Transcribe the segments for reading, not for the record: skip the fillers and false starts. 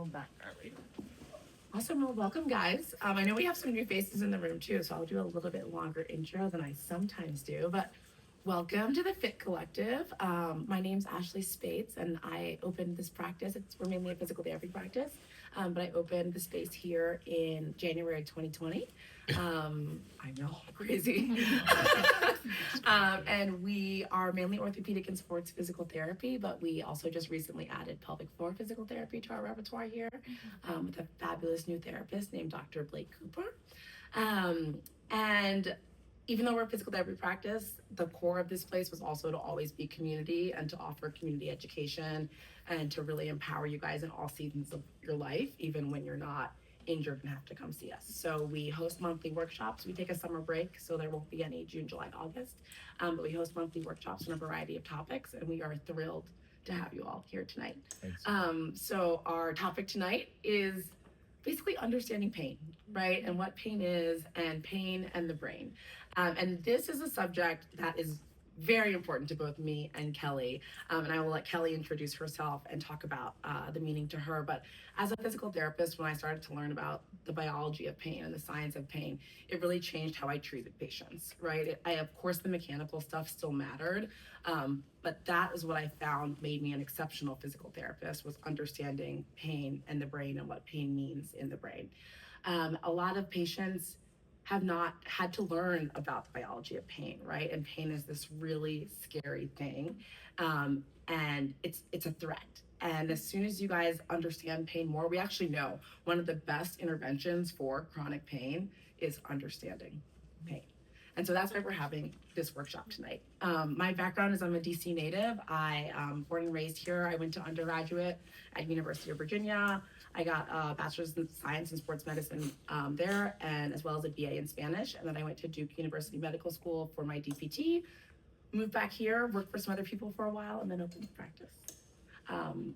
all back early. Awesome. Well, welcome, guys. I know we have some new faces in the room too, so I'll do a little bit longer intro than I sometimes do. But welcome to the Fit Collective. My name's Ashley Speights, and I opened this practice. We're mainly a physical therapy practice, but I opened the space here in January 2020. I know, crazy. And we are mainly orthopedic and sports physical therapy, but we also just recently added pelvic floor physical therapy to our repertoire here with a fabulous new therapist named Dr. Blake Cooper. And even though we're a physical therapy practice, the core of this place was also to always be community and to offer community education and to really empower you guys in all seasons of your life, even when you're not injured and have to come see us. So we host monthly workshops. We take a summer break, so there won't be any June, July, August. But we host monthly workshops on a variety of topics, and we are thrilled to have you all here tonight. Thanks. So our topic tonight is basically understanding pain, right? And what pain is, and pain and the brain. And this is a subject that is very important to both me and Kelly. And I will let Kelly introduce herself and talk about the meaning to her. But as a physical therapist, when I started to learn about the biology of pain and the science of pain, it really changed how I treated patients, right? Of course, the mechanical stuff still mattered, but that is what I found made me an exceptional physical therapist, was understanding pain and the brain and what pain means in the brain. A lot of patients have not had to learn about the biology of pain, right? And pain is this really scary thing, and it's a threat. And as soon as you guys understand pain more, we actually know one of the best interventions for chronic pain is understanding pain. And so that's why we're having this workshop tonight. My background is I'm a DC native. I born and raised here. I went to undergraduate at University of Virginia. I got a bachelor's in science and sports medicine there, and as well as a BA in Spanish. And then I went to Duke University Medical School for my DPT, moved back here, worked for some other people for a while, and then opened the practice.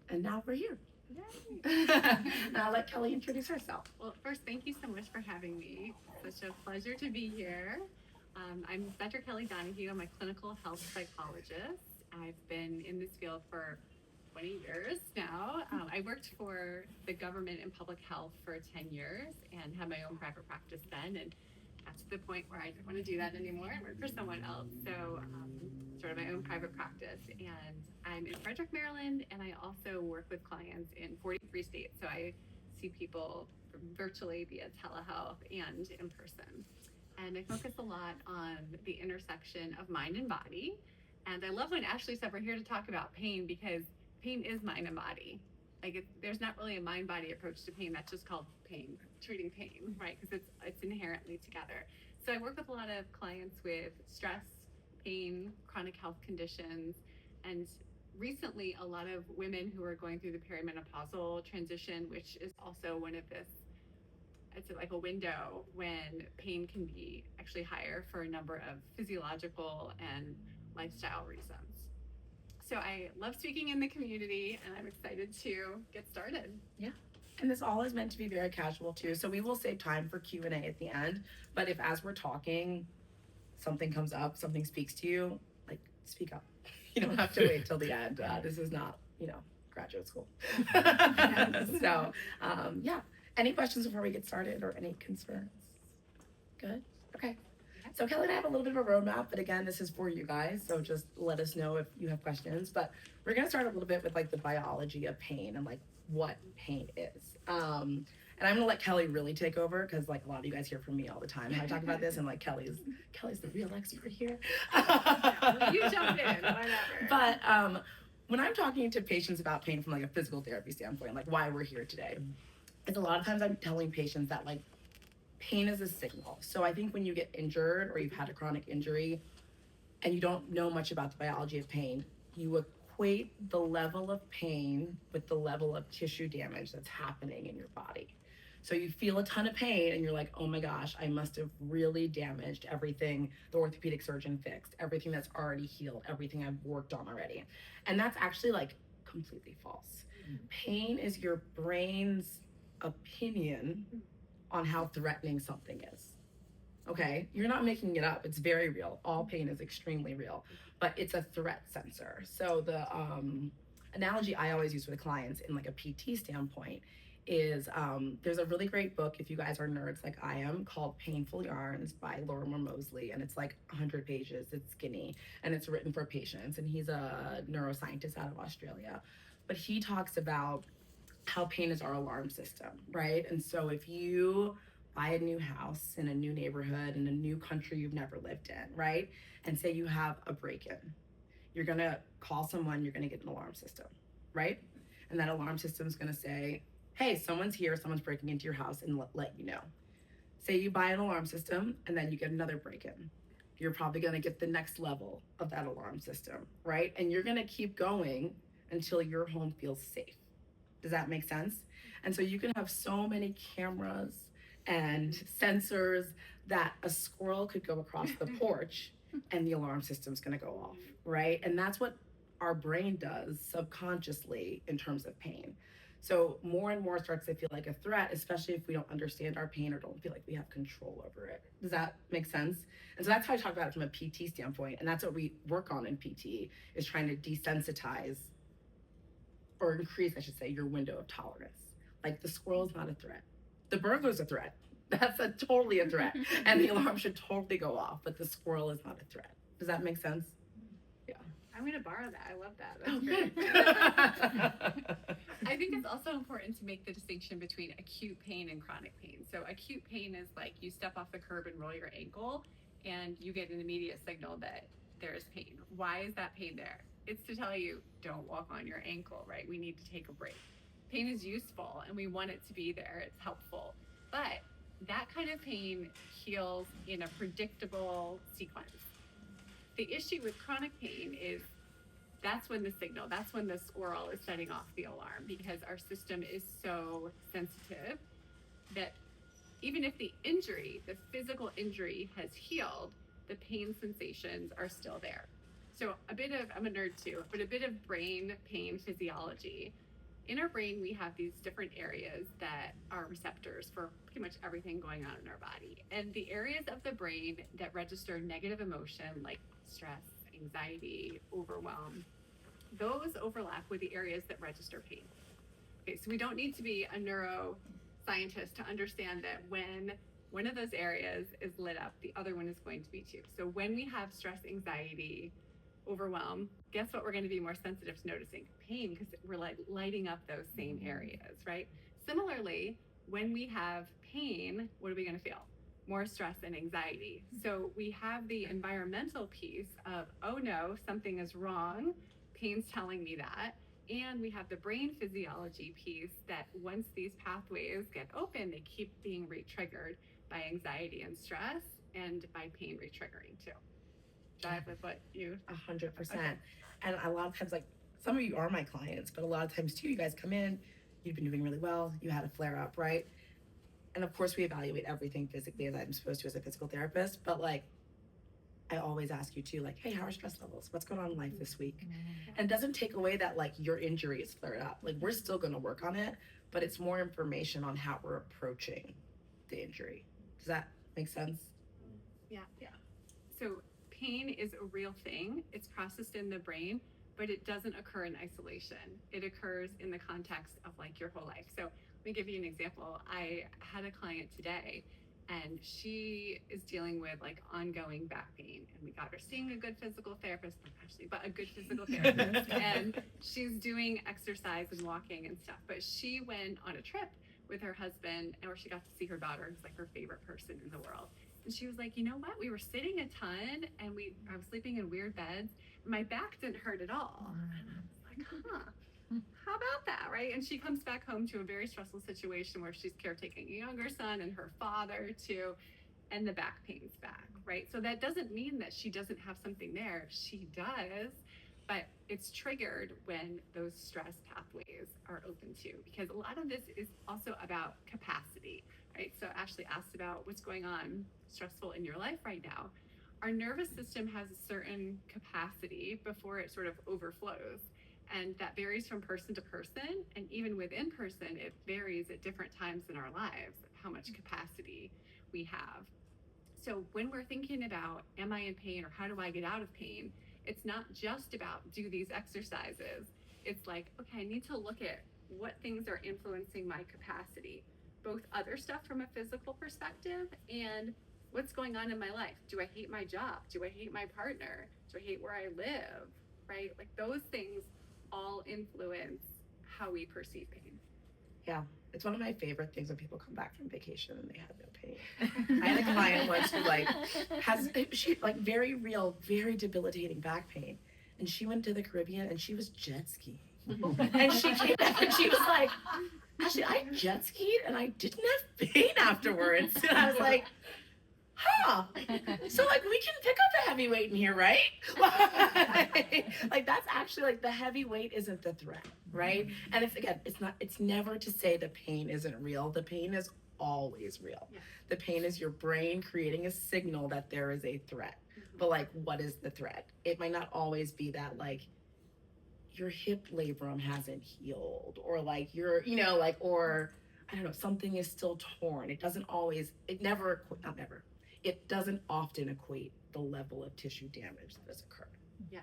And now we're here. Now I'll let Kelly introduce herself. Well, first, thank you so much for having me. Such a pleasure to be here. I'm Dr. Kelly Donahue. I'm a clinical health psychologist. I've been in this field for 20 years now. I worked for the government in public health for 10 years and had my own private practice then, and got to the point where I didn't want to do that anymore and work for someone else. So started my own private practice, and I'm in Frederick, Maryland, and I also work with clients in 43 states. So I see people virtually via telehealth and in person. And I focus a lot on the intersection of mind and body. And I love when Ashley said we're here to talk about pain, because pain is mind and body. There's not really a mind-body approach to pain. That's just called pain, treating pain, right? Because it's inherently together. So I work with a lot of clients with stress, pain, chronic health conditions, and recently a lot of women who are going through the perimenopausal transition, which is also one of this, it's like a window when pain can be actually higher for a number of physiological and lifestyle reasons. So I love speaking in the community, and I'm excited to get started. Yeah. And this all is meant to be very casual too. So we will save time for Q&A at the end. But if as we're talking, something comes up, something speaks to you, like, speak up. You don't have to wait till the end. This is not, graduate school. So, yeah. Any questions before we get started, or any concerns? Good? Okay. So Kelly and I have a little bit of a roadmap, but again, this is for you guys. So just let us know if you have questions. But we're going to start a little bit with like the biology of pain and like what pain is. And I'm going to let Kelly really take over, because like a lot of you guys hear from me all the time when I talk about this, and like Kelly's the real expert here. You jump in, whatever. But when I'm talking to patients about pain from like a physical therapy standpoint, like why we're here today, is a lot of times I'm telling patients that like pain is a signal. So I think when you get injured or you've had a chronic injury and you don't know much about the biology of pain, you equate the level of pain with the level of tissue damage that's happening in your body. So you feel a ton of pain and you're like, oh my gosh, I must have really damaged everything the orthopedic surgeon fixed, everything that's already healed, everything I've worked on already. And that's actually like completely false. Pain is your brain's opinion on how threatening something is. Okay, you're not making it up. It's very real. All pain is extremely real, but it's a threat sensor. So analogy I always use with clients in like a PT standpoint is there's a really great book, if you guys are nerds like I am, called Painful Yarns by Lorimer Mosley, and it's like 100 pages. It's skinny, and it's written for patients, and he's a neuroscientist out of Australia. But he talks about how pain is our alarm system, right? And so if you buy a new house in a new neighborhood in a new country you've never lived in, right? And say you have a break-in, you're gonna call someone, you're gonna get an alarm system, right? And that alarm system is gonna say, hey, someone's here, someone's breaking into your house, and let you know. Say you buy an alarm system and then you get another break-in. You're probably gonna get the next level of that alarm system, right? And you're gonna keep going until your home feels safe. Does that make sense? And so you can have so many cameras and sensors that a squirrel could go across the porch and the alarm system's gonna go off, right? And that's what our brain does subconsciously in terms of pain. So more and more starts to feel like a threat, especially if we don't understand our pain or don't feel like we have control over it. Does that make sense? And so that's how I talk about it from a PT standpoint. And that's what we work on in PT, is trying to desensitize or increase, I should say, your window of tolerance. Like the squirrel is not a threat. The burglar's a threat. That's totally a threat. And the alarm should totally go off, but the squirrel is not a threat. Does that make sense? Yeah. I'm going to borrow that. I love that. That's Okay. great. I think it's also important to make the distinction between acute pain and chronic pain. So acute pain is like you step off the curb and roll your ankle and you get an immediate signal that there is pain. Why is that pain there? It's to tell you, don't walk on your ankle, right? We need to take a break. Pain is useful and we want it to be there. It's helpful. But that kind of pain heals in a predictable sequence. The issue with chronic pain is that's when the squirrel is setting off the alarm, because our system is so sensitive that even if the physical injury has healed, the pain sensations are still there. So I'm a nerd too, but a bit of brain pain physiology. In our brain, we have these different areas that are receptors for pretty much everything going on in our body. And the areas of the brain that register negative emotion, like stress, anxiety, overwhelm, those overlap with the areas that register pain. Okay, so we don't need to be a neuroscientist to understand that when one of those areas is lit up, the other one is going to be too. So when we have stress, anxiety, overwhelm, guess what we're going to be more sensitive to noticing? Pain, because we're like lighting up those same areas, right? Similarly, when we have pain, what are we going to feel? More stress and anxiety. So we have the environmental piece of, oh no, something is wrong, pain's telling me that. And we have the brain physiology piece that once these pathways get open, they keep being re-triggered by anxiety and stress and by pain re-triggering too. Dive with what you 100%. Okay. And a lot of times, like, some of you are my clients, but a lot of times too, you guys come in, you've been doing really well, you had a flare up, right? And of course we evaluate everything physically as I'm supposed to as a physical therapist, but like I always ask you too, like, hey, how are stress levels? What's going on in life this week? Mm-hmm. And it doesn't take away that like your injury is flared up. Like we're still gonna work on it, but it's more information on how we're approaching the injury. Does that make sense? Yeah. So pain is a real thing. It's processed in the brain, but it doesn't occur in isolation. It occurs in the context of like your whole life. So let me give you an example. I had a client today and she is dealing with like ongoing back pain, and we got her seeing a good physical therapist, but a good physical therapist, and she's doing exercise and walking and stuff. But she went on a trip with her husband, and where she got to see her daughter, who's like her favorite person in the world. And she was like, you know what? We were sitting a ton, and I was sleeping in weird beds, and my back didn't hurt at all. And I was like, how about that, right? And she comes back home to a very stressful situation where she's caretaking a younger son and her father too, and the back pain's back, right? So that doesn't mean that she doesn't have something there. She does, but it's triggered when those stress pathways are open too, because a lot of this is also about capacity, right? So Ashley asked about what's going on stressful in your life right now. Our nervous system has a certain capacity before it sort of overflows. And that varies from person to person. And even within person, it varies at different times in our lives, how much capacity we have. So when we're thinking about, am I in pain or how do I get out of pain? It's not just about do these exercises. it's like, okay, I need to look at what things are influencing my capacity, both other stuff from a physical perspective and what's going on in my life. Do I hate my job? Do I hate my partner? Do I hate where I live? Right? Like those things all influence how we perceive pain. Yeah, it's one of my favorite things when people come back from vacation and they have no pain. I had a client once who she very real, very debilitating back pain, and she went to the Caribbean and she was jet skiing, and she came back and she was like, actually, I jet skied and I didn't have pain afterwards, and I was like, huh, so like we can pick up a heavy weight in here, right? Like that's actually like the heavy weight isn't the threat, right? And it's never to say the pain isn't real. The pain is always real. Yeah. The pain is your brain creating a signal that there is a threat. But like, what is the threat? It might not always be that like your hip labrum hasn't healed, or like you're, or I don't know, something is still torn. It doesn't often equate the level of tissue damage that has occurred. Yeah.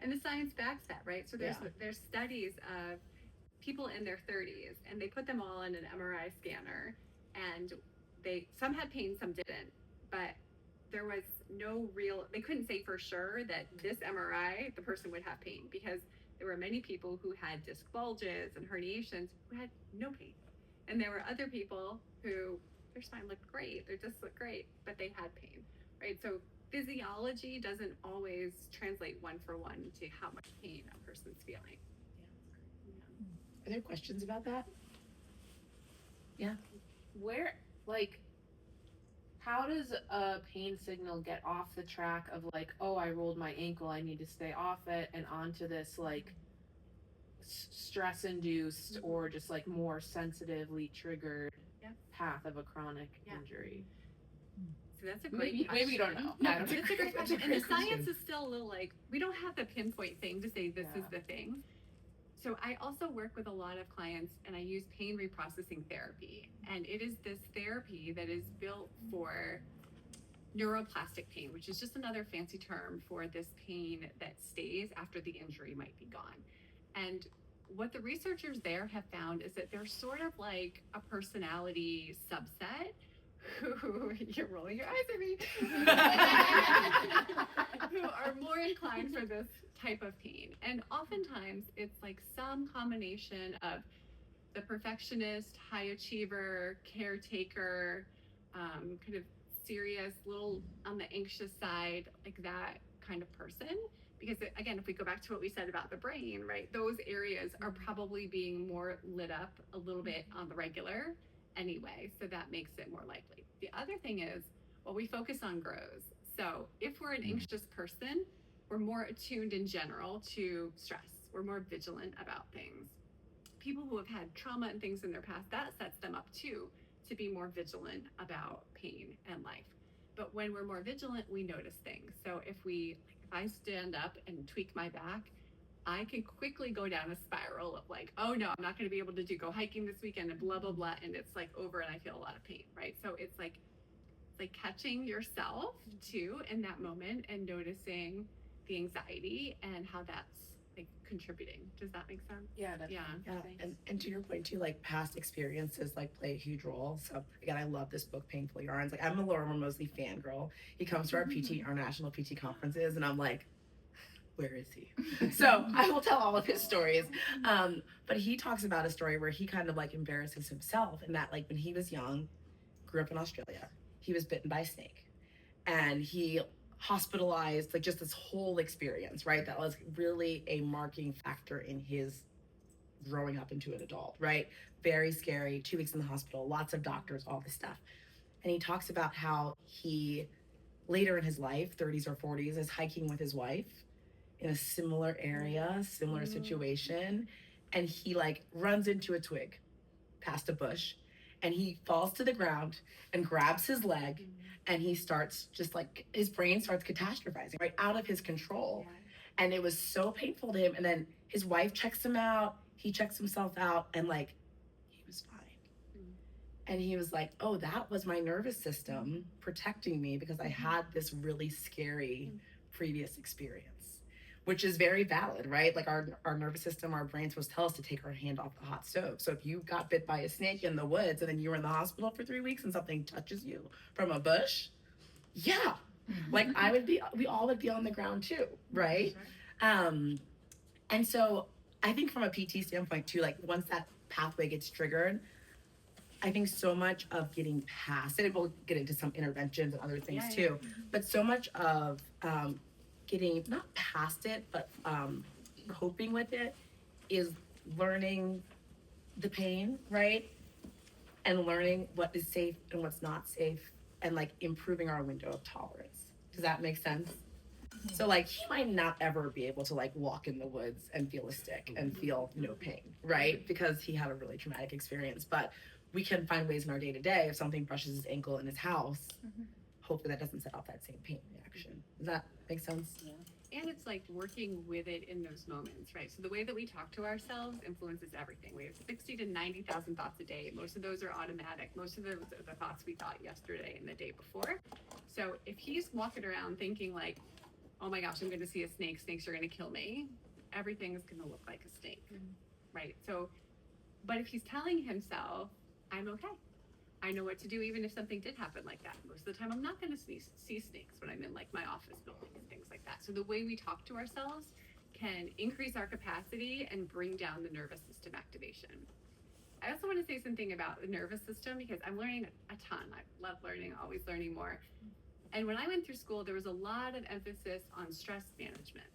And the science backs that, right? So there's studies of people in their 30s, and they put them all in an MRI scanner, and some had pain, some didn't, but there was they couldn't say for sure that this MRI, the person would have pain, because there were many people who had disc bulges and herniations who had no pain. And there were other people who their spine looked great, their discs looked great, but they had pain, right? So physiology doesn't always translate one for one to how much pain a person's feeling. Are there questions about that? Yeah. How does a pain signal get off the track of like, oh, I rolled my ankle, I need to stay off it, and onto this like stress induced or just like more sensitively triggered path of a chronic injury? So that's a great question. Maybe you don't know. It's a great question. And the science is still a little like, we don't have the pinpoint thing to say this is the thing. So I also work with a lot of clients, and I use pain reprocessing therapy. And it is this therapy that is built for neuroplastic pain, which is just another fancy term for this pain that stays after the injury might be gone. And what the researchers there have found is that there's sort of like a personality subset who, you're rolling your eyes at me, who are more inclined for this type of pain. And oftentimes it's like some combination of the perfectionist, high achiever, caretaker, kind of serious, little on the anxious side, like that kind of person. Because again, if we go back to what we said about the brain, right, those areas are probably being more lit up a little bit on the regular anyway, so that makes it more likely. The other thing is, well, we focus on grows. So if we're an anxious person, we're more attuned in general to stress. We're more vigilant about things. People who have had trauma and things in their past, that sets them up too to be more vigilant about pain and life. But when we're more vigilant, we notice things. So if I stand up and tweak my back, I can quickly go down a spiral of like, oh no, I'm not going to be able to go hiking this weekend and blah, blah, blah. And it's like over and I feel a lot of pain, right? So it's like catching yourself too in that moment and noticing the anxiety and how that's like contributing. Does that make sense? Yeah. And to your point too, like past experiences like play a huge role. So again, I love this book, Painful Yarns. Like I'm a Lorimer Mosley fangirl. He comes to our national PT conferences, and I'm like, where is he? So I will tell all of his stories. But he talks about a story where he kind of like embarrasses himself, and that like when he was young, grew up in Australia, he was bitten by a snake, and he hospitalized, like just this whole experience, right? That was really a marking factor in his growing up into an adult, right? Very scary, 2 weeks in the hospital, lots of doctors, all this stuff. And he talks about how he later in his life, 30s or 40s, is hiking with his wife in a similar area, similar situation. And he like runs into a twig past a bush, and he falls to the ground and grabs his leg, and he starts just like, his brain starts catastrophizing, right? Out of his control. And it was so painful to him. And then his wife checks him out, he checks himself out, and like, he was fine. And he was like, oh, that was my nervous system protecting me because I had this really scary previous experience. which is very valid, right? Like our nervous system, our brains supposed to tell us to take our hand off the hot stove. So if you got bit by a snake in the woods and then you were in the hospital for 3 weeks and something touches you from a bush, yeah, like we all would be on the ground too, right? And so I think from a PT standpoint too, like once that pathway gets triggered, I think so much of getting past it, we'll get into some interventions and other things too, but so much of getting not past it, but coping with it is learning the pain, right? And learning what is safe and what's not safe, and like improving our window of tolerance. Does that make sense? So like he might not ever be able to like walk in the woods and feel a stick and feel no pain, right? Because he had a really traumatic experience. But we can find ways in our day to day, if something brushes his ankle in his house, hopefully that doesn't set off that same pain reaction. Does that make sense? Yeah. And it's like working with it in those moments, right? So the way that we talk to ourselves influences everything. We have 60 to 90,000 thoughts a day. Most of those are automatic. Most of those are the thoughts we thought yesterday and the day before. So if he's walking around thinking like, oh my gosh, I'm going to see a snake. Snakes are going to kill me. Everything's going to look like a snake, right? So, but if he's telling himself, I'm okay. I know what to do even if something did happen like that. Most of the time I'm not going to see snakes when I'm in like my office building and things like that. So the way we talk to ourselves can increase our capacity and bring down the nervous system activation. I also want to say something about the nervous system because I'm learning a ton. I love learning, always learning more. And when I went through school, there was a lot of emphasis on stress management,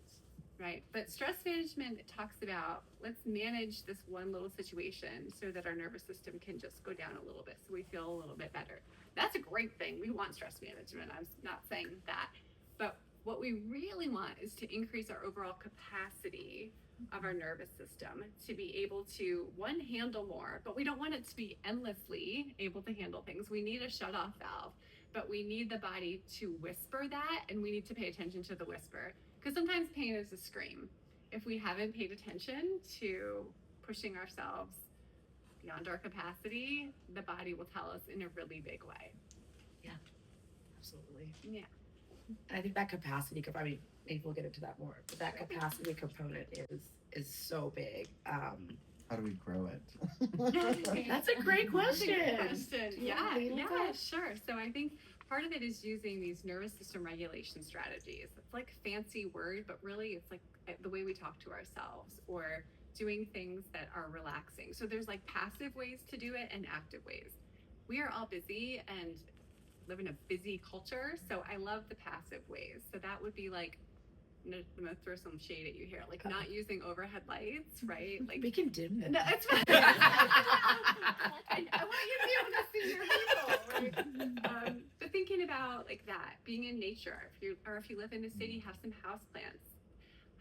right? But stress management talks about let's manage this one little situation so that our nervous system can just go down a little bit so we feel a little bit better. That's a great thing. We want stress management. I'm not saying that. But what we really want is to increase our overall capacity of our nervous system to be able to, one, handle more, but we don't want it to be endlessly able to handle things. We need a shut-off valve, but we need the body to whisper that, and we need to pay attention to the whisper. Because sometimes pain is a scream. If we haven't paid attention to pushing ourselves beyond our capacity, the body will tell us in a really big way. Yeah, absolutely. Yeah. And I think that capacity, I mean, maybe we'll get into that more, but that capacity component is so big. How do we grow it? That's a great question. Yeah, sure. So I think part of it is using these nervous system regulation strategies. It's like a fancy word, but really it's like the way we talk to ourselves or doing things that are relaxing. So there's like passive ways to do it and active ways. We are all busy and live in a busy culture, so I love the passive ways. So that would be like, I'm gonna throw some shade at you here, like not using overhead lights, right? Like we can dim them. No, it's fine. I want you to be able to see your people, right? But thinking about like that, being in nature, if you live in a city, have some house plants,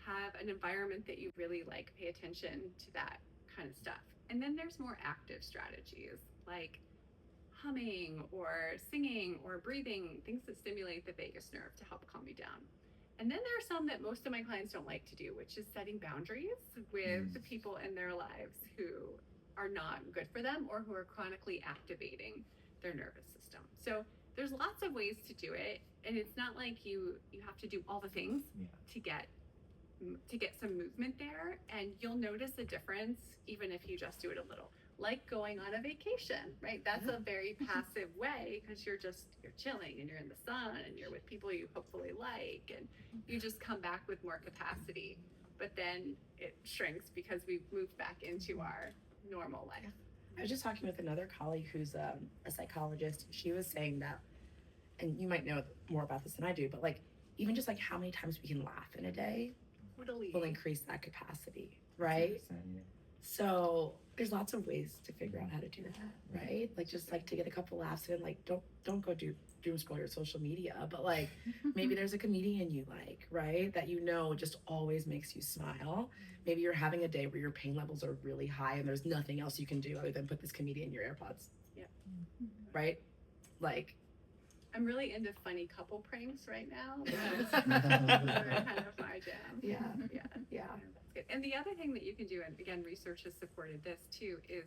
have an environment that you really like, pay attention to that kind of stuff. And then there's more active strategies like humming or singing or breathing, things that stimulate the vagus nerve to help calm you down. And then there are some that most of my clients don't like to do, which is setting boundaries with the people in their lives who are not good for them or who are chronically activating their nervous system. So there's lots of ways to do it, and it's not like you have to do all the things to get some movement there, and you'll notice a difference even if you just do it a little. Like going on a vacation, right? That's a very passive way because you're chilling and you're in the sun and you're with people you hopefully like, and you just come back with more capacity. But then it shrinks because we've moved back into our normal life. I was just talking with another colleague who's a psychologist. She was saying that, and you might know more about this than I do, but like even just like how many times we can laugh in a day will increase that capacity, right? So there's lots of ways to figure out how to do that, right? Like just like to get a couple laughs in, like don't go doom scroll your social media, but like maybe there's a comedian you like, right? That you know just always makes you smile. Maybe you're having a day where your pain levels are really high and there's nothing else you can do other than put this comedian in your AirPods. Yeah. Right? Like I'm really into funny couple pranks right now. They're kind of my jam. Yeah. And the other thing that you can do, and again, research has supported this too, is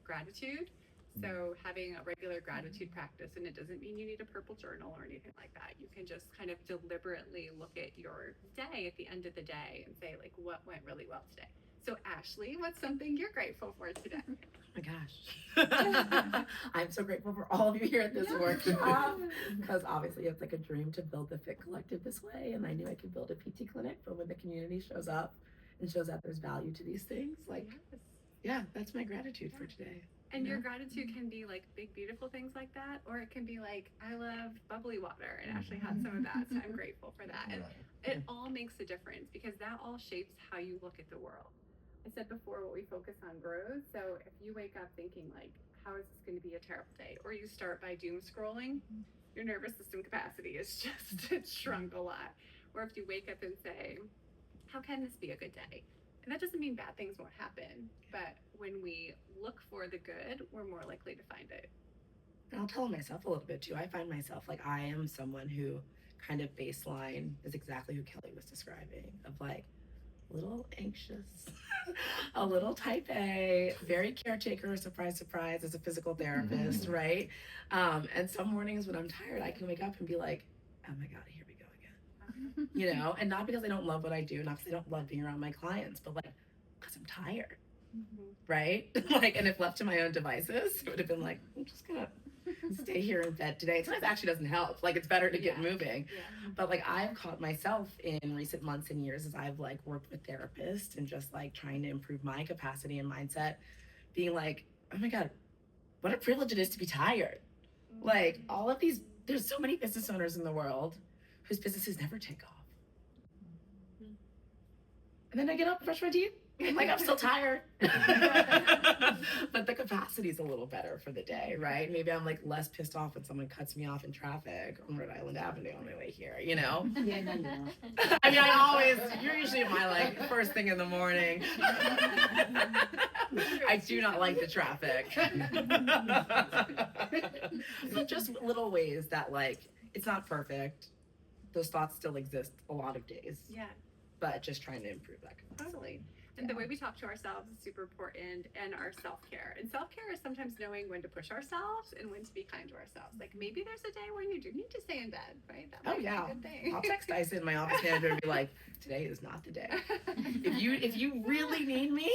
gratitude. So having a regular gratitude practice, and it doesn't mean you need a purple journal or anything like that. You can just kind of deliberately look at your day at the end of the day and say, like, what went really well today? So Ashley, what's something you're grateful for today? Oh my gosh. I'm so grateful for all of you here at this workshop, because obviously it's like a dream to build the Fit Collective this way, and I knew I could build a PT clinic, but when the community shows up and shows that there's value to these things, like, Yes. yeah, that's my gratitude for today. And Yeah. your gratitude can be like big, beautiful things like that, or it can be like, I love bubbly water, and Ashley had some of that, so I'm grateful for that. And it all makes a difference because that all shapes how you look at the world. I said before, what we focus on grows. So if you wake up thinking like, how is this going to be a terrible day? Or you start by doom scrolling, your nervous system capacity is just it's shrunk a lot. Or if you wake up and say, how can this be a good day? And that doesn't mean bad things won't happen, but when we look for the good, we're more likely to find it. And I'll tell myself a little bit too. I find myself like I am someone who kind of baseline is exactly who Kelly was describing, of like a little anxious, a little type A, very caretaker, surprise, surprise, as a physical therapist, right? And some mornings when I'm tired, I can wake up and be like, oh my God, here we go again. You know, and not because I don't love what I do, not because I don't love being around my clients, but like, because I'm tired, right? Like, and if left to my own devices, it would have been like, I'm just gonna stay here in bed today. Sometimes it actually doesn't help. Like, it's better to get moving. Yeah. But like, I've caught myself in recent months and years as I've like worked with therapists and just like trying to improve my capacity and mindset, being like, oh my God, what a privilege it is to be tired. Like, all of these, there's so many business owners in the world whose businesses never take off. And then I get up, brush my teeth, like I'm still tired. But the capacity is a little better for the day, right? Maybe I'm like less pissed off when someone cuts me off in traffic on Rhode Island Avenue on my way here, you know? Yeah, no, no. I mean, you're usually my like first thing in the morning. I do not like the traffic. But just little ways that like, it's not perfect. Those thoughts still exist a lot of days. Yeah, But just trying to improve that capacity. totally. And the way we talk to ourselves is super important, and our self-care. And self-care is sometimes knowing when to push ourselves and when to be kind to ourselves. Like maybe there's a day where you do need to stay in bed, right? That might be a good thing. I'll text Dyson, my office manager, and be like, today is not the day. If you really need me,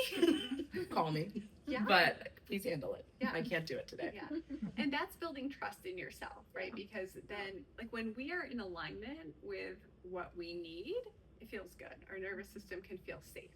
call me. Yeah. But please handle it. Yeah. I can't do it today. Yeah. And that's building trust in yourself, right? Because then, like, when we are in alignment with what we need, it feels good. Our nervous system can feel safe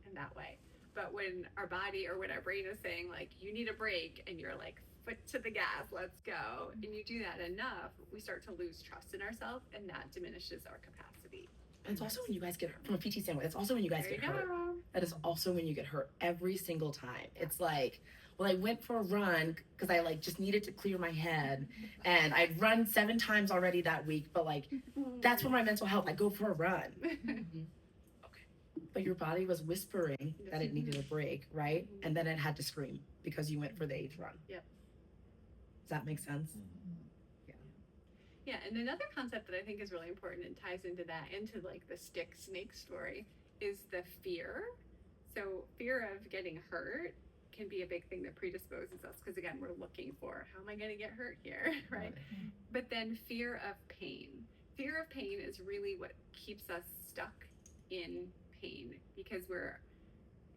in that way. But when our body or when our brain is saying, like, you need a break, and you're like, foot to the gas, let's go, and you do that enough, we start to lose trust in ourselves, and that diminishes our capacity. And it's also when you guys get hurt, from a PT standpoint, it's also when you guys There you get hurt. go. That is also when you get hurt every single time. It's like, well, I went for a run because I like just needed to clear my head, and I'd run 7 times already that week, but like, that's for my mental health. I go for a run. But your body was whispering that it needed a break, right? And then it had to scream because you went for the 8th run. Yep. Does that make sense? Yeah, and another concept that I think is really important and ties into that, into like the stick snake story, is the fear. So fear of getting hurt can be a big thing that predisposes us, because again, we're looking for, how am I going to get hurt here, right? But then fear of pain. Fear of pain is really what keeps us stuck in pain, because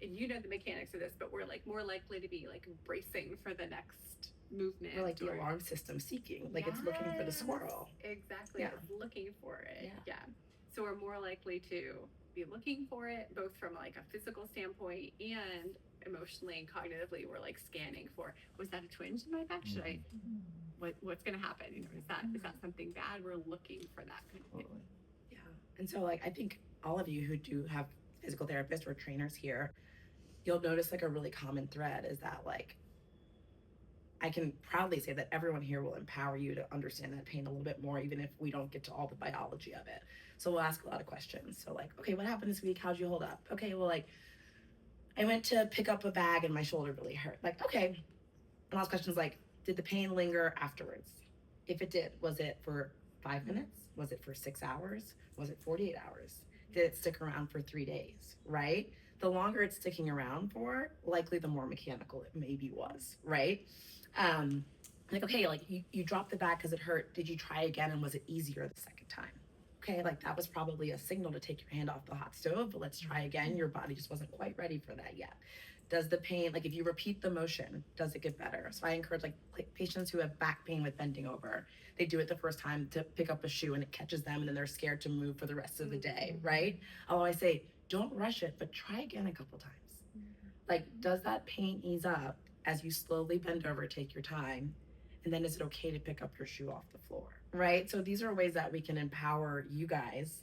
and you know the mechanics of this, but we're like more likely to be like bracing for the next movement. Or like the alarm system seeking, like it's looking for the squirrel. Exactly. Yeah. It's looking for it. Yeah. So we're more likely to be looking for it, both from like a physical standpoint and emotionally and cognitively. We're like scanning for, was that a twinge in my back? Should I, what's going to happen? You know, is that something bad? We're looking for that kind of thing. Yeah. And so like, I think all of you who do have physical therapists or trainers here, you'll notice like a really common thread is that like, I can proudly say that everyone here will empower you to understand that pain a little bit more, even if we don't get to all the biology of it. So we'll ask a lot of questions. So like, okay, what happened this week? How'd you hold up? Okay, well, like, I went to pick up a bag and my shoulder really hurt. Like, okay. And ask questions like, did the pain linger afterwards? If it did, was it for 5 minutes? Was it for 6 hours? Was it 48 hours? Did it stick around for 3 days, right? The longer it's sticking around for, likely the more mechanical it maybe was, right? Like, okay, like you dropped the bag because it hurt. Did you try again and was it easier the second time? Okay, like that was probably a signal to take your hand off the hot stove, but let's try again. Your body just wasn't quite ready for that yet. Does the pain, like if you repeat the motion, does it get better? So I encourage like patients who have back pain with bending over, they do it the first time to pick up a shoe and it catches them and then they're scared to move for the rest of the day, right? I'll always say, don't rush it, but try again a couple times. Like, does that pain ease up as you slowly bend over, take your time? And then is it okay to pick up your shoe off the floor, right? So these are ways that we can empower you guys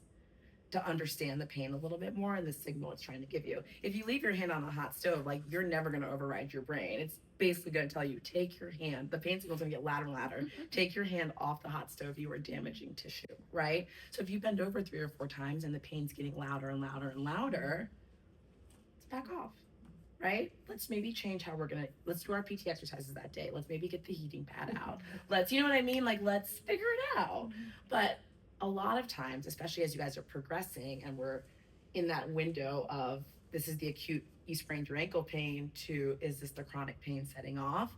to understand the pain a little bit more and the signal it's trying to give you. If you leave your hand on a hot stove, like you're never going to override your brain. It's basically going to tell you, take your hand, the pain signal's going to get louder and louder. Take your hand off the hot stove, you are damaging tissue, right? So if you bend over 3 or 4 times and the pain's getting louder and louder and louder, let's back off, right? Let's maybe change how let's do our PT exercises that day. Let's maybe get the heating pad out. Let's, you know what I mean? Like, let's figure it out. But a lot of times, especially as you guys are progressing and we're in that window of this is the acute, you sprained your ankle pain to is this the chronic pain setting off,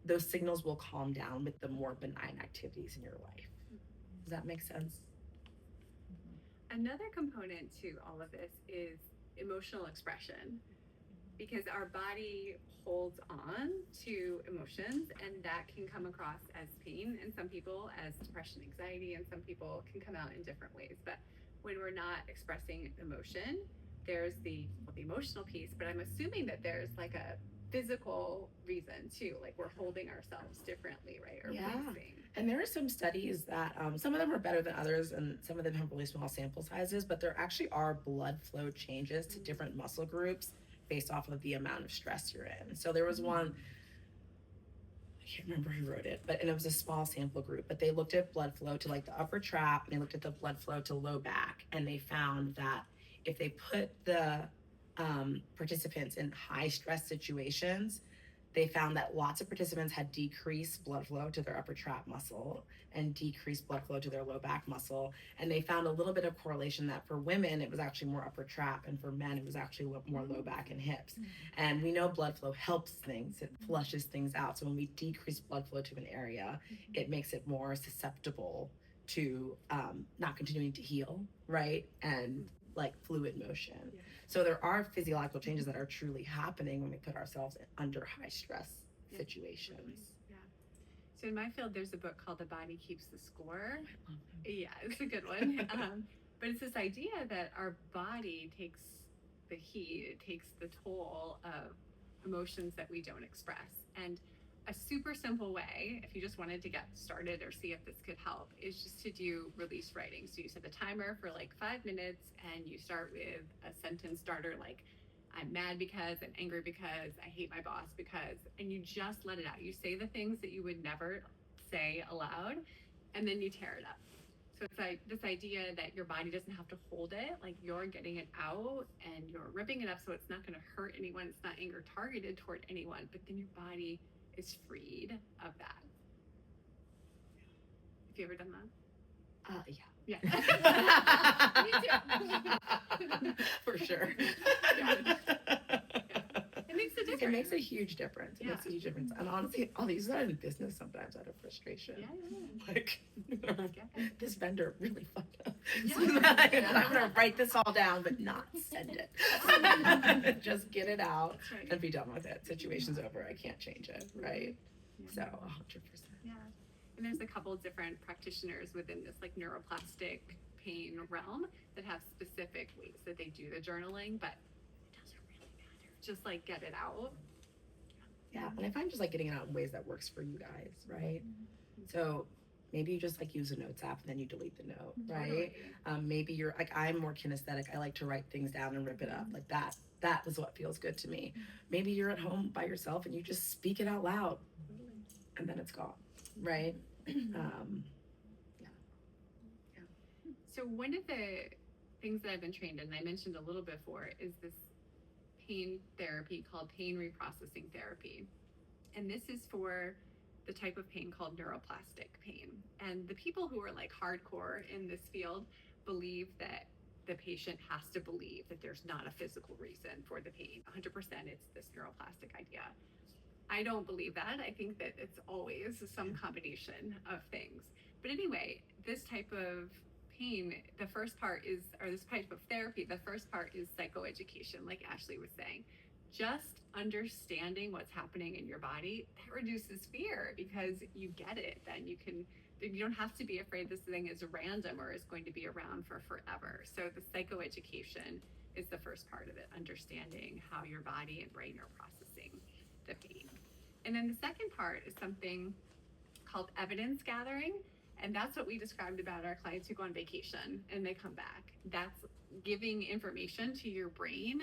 those signals will calm down with the more benign activities in your life. Does that make sense? Another component to all of this is emotional expression, because our body holds on to emotions and that can come across as pain and some people as depression, anxiety, and some people can come out in different ways. But when we're not expressing emotion, there's the emotional piece, but I'm assuming that there's like a physical reason too, like we're holding ourselves differently, right? Or Yeah. bracing. And there are some studies that some of them are better than others and some of them have really small sample sizes, but there actually are blood flow changes to different muscle groups based off of the amount of stress you're in. So there was one, I can't remember who wrote it, and it was a small sample group, but they looked at blood flow to like the upper trap and they looked at the blood flow to low back, and they found that if they put the participants in high stress situations, they found that lots of participants had decreased blood flow to their upper trap muscle and decreased blood flow to their low back muscle. And they found a little bit of correlation that for women, it was actually more upper trap, and for men, it was actually more low back and hips. And we know blood flow helps things, it flushes things out. So when we decrease blood flow to an area, it makes it more susceptible to not continuing to heal, right? And like fluid motion. Yeah. So there are physiological changes that are truly happening when we put ourselves under high stress situations. Yeah. So in my field, there's a book called The Body Keeps the Score. Yeah, it's a good one. But it's this idea that our body takes the heat, it takes the toll of emotions that we don't express. And a super simple way, if you just wanted to get started or see if this could help, is just to do release writing. So you set the timer for like 5 minutes and you start with a sentence starter like, I'm mad because, I'm angry because, I hate my boss because, and you just let it out. You say the things that you would never say aloud, and then you tear it up. So it's like this idea that your body doesn't have to hold it, like you're getting it out and you're ripping it up so it's not going to hurt anyone. It's not anger targeted toward anyone, but then your body is freed of that. Have you ever done that? Yeah. Me too. For sure. Yeah. It makes a difference. It makes a huge difference. It Yeah. makes a huge difference. And honestly, I'll use that in business sometimes out of frustration. Yeah. Like, this vendor really fucked up. Yeah. I'm gonna write this all down, but not send it. Just get it out That's right. and be done with it. Situation's over. I can't change it, right? Yeah. So 100%. Yeah. And there's a couple of different practitioners within this like neuroplastic pain realm that have specific ways that they do the journaling, but it doesn't really matter. Just like get it out. Yeah, and I find just like getting it out in ways that works for you guys, right? So maybe you just like use a notes app and then you delete the note, right? Totally. Maybe you're like, I'm more kinesthetic. I like to write things down and rip it up like that. That is what feels good to me. Maybe you're at home by yourself and you just speak it out loud and then it's gone, right? So one of the things that I've been trained in, and I mentioned a little before, is this pain therapy called pain reprocessing therapy. And this is for the type of pain called neuroplastic pain. And the people who are like hardcore in this field believe that the patient has to believe that there's not a physical reason for the pain. 100% it's this neuroplastic idea. I don't believe that. I think that it's always some combination of things. But anyway, this type of pain, the first part is, or this type of therapy, the first part is psychoeducation, like Ashley was saying. Just understanding what's happening in your body, that reduces fear because you get it. Then you don't have to be afraid this thing is random or is going to be around for forever. So the psychoeducation is the first part of it, understanding how your body and brain are processing the pain. And then the second part is something called evidence gathering. And that's what we described about our clients who go on vacation and they come back. That's giving information to your brain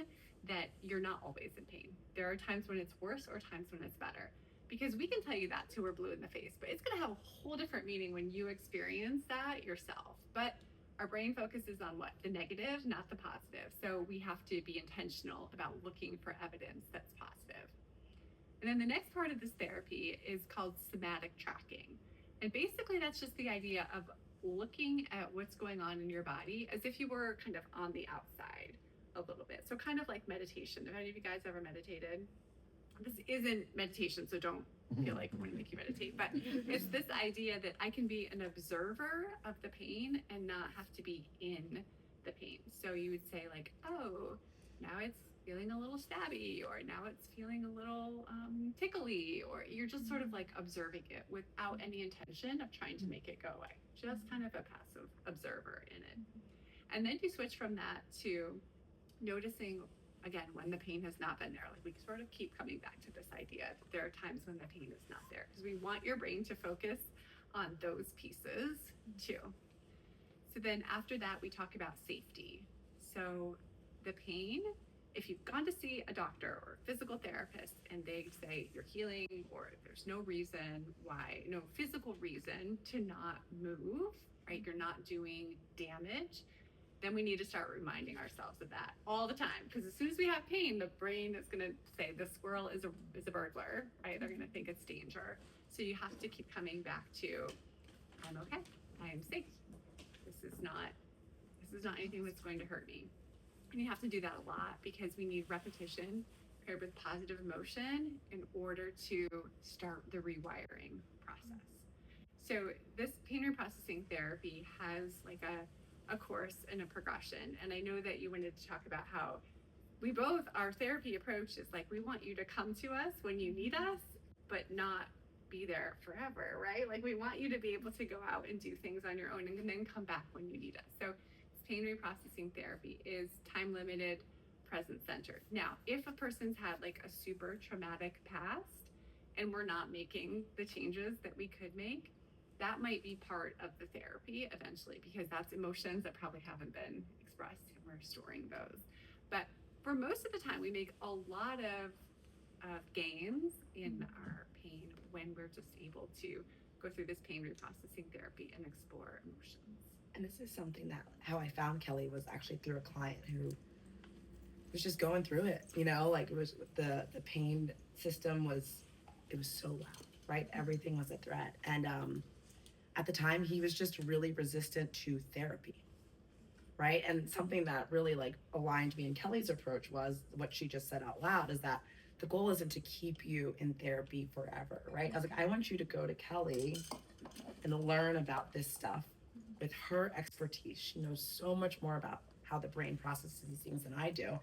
that you're not always in pain. There are times when it's worse or times when it's better. Because we can tell you that till we're blue in the face, but it's gonna have a whole different meaning when you experience that yourself. But our brain focuses on what? The negative, not the positive. So we have to be intentional about looking for evidence that's positive. And then the next part of this therapy is called somatic tracking. And basically that's just the idea of looking at what's going on in your body as if you were kind of on the outside a little bit. So kind of like meditation. Have any of you guys ever meditated? This isn't meditation, so don't feel like I want to make you meditate, but it's this idea that I can be an observer of the pain and not have to be in the pain. So you would say like, oh, now it's feeling a little stabby, or now it's feeling a little tickly, or you're just sort of like observing it without any intention of trying to make it go away. Just kind of a passive observer in it. And then you switch from that to noticing again, when the pain has not been there. Like we sort of keep coming back to this idea that there are times when the pain is not there, because we want your brain to focus on those pieces too. So then after that, we talk about safety. So the pain, if you've gone to see a doctor or a physical therapist and they say you're healing, or there's no reason why, no physical reason to not move, right? You're not doing damage. Then we need to start reminding ourselves of that all the time. Because as soon as we have pain, the brain is going to say the squirrel is a burglar, right? They're going to think it's danger. So you have to keep coming back to, I'm okay, I am safe. This is not anything that's going to hurt me. And you have to do that a lot because we need repetition paired with positive emotion in order to start the rewiring process. So this pain reprocessing therapy has like a course and a progression. And I know that you wanted to talk about how our therapy approach is like, we want you to come to us when you need us, but not be there forever, right? Like we want you to be able to go out and do things on your own and then come back when you need us. So this pain reprocessing therapy is time limited, present centered. Now, if a person's had like a super traumatic past and we're not making the changes that we could make, that might be part of the therapy eventually, because that's emotions that probably haven't been expressed and we're storing those. But for most of the time, we make a lot of gains in our pain when we're just able to go through this pain reprocessing therapy and explore emotions. And this is something that how I found Kelly was actually through a client who was just going through it, like it was the pain system was so loud, right? Everything was a threat. And at the time, he was just really resistant to therapy, right? And something that really like aligned me and Kelly's approach was what she just said out loud, is that the goal isn't to keep you in therapy forever, right? I was like, I want you to go to Kelly and learn about this stuff with her expertise. She knows so much more about how the brain processes these things than I do.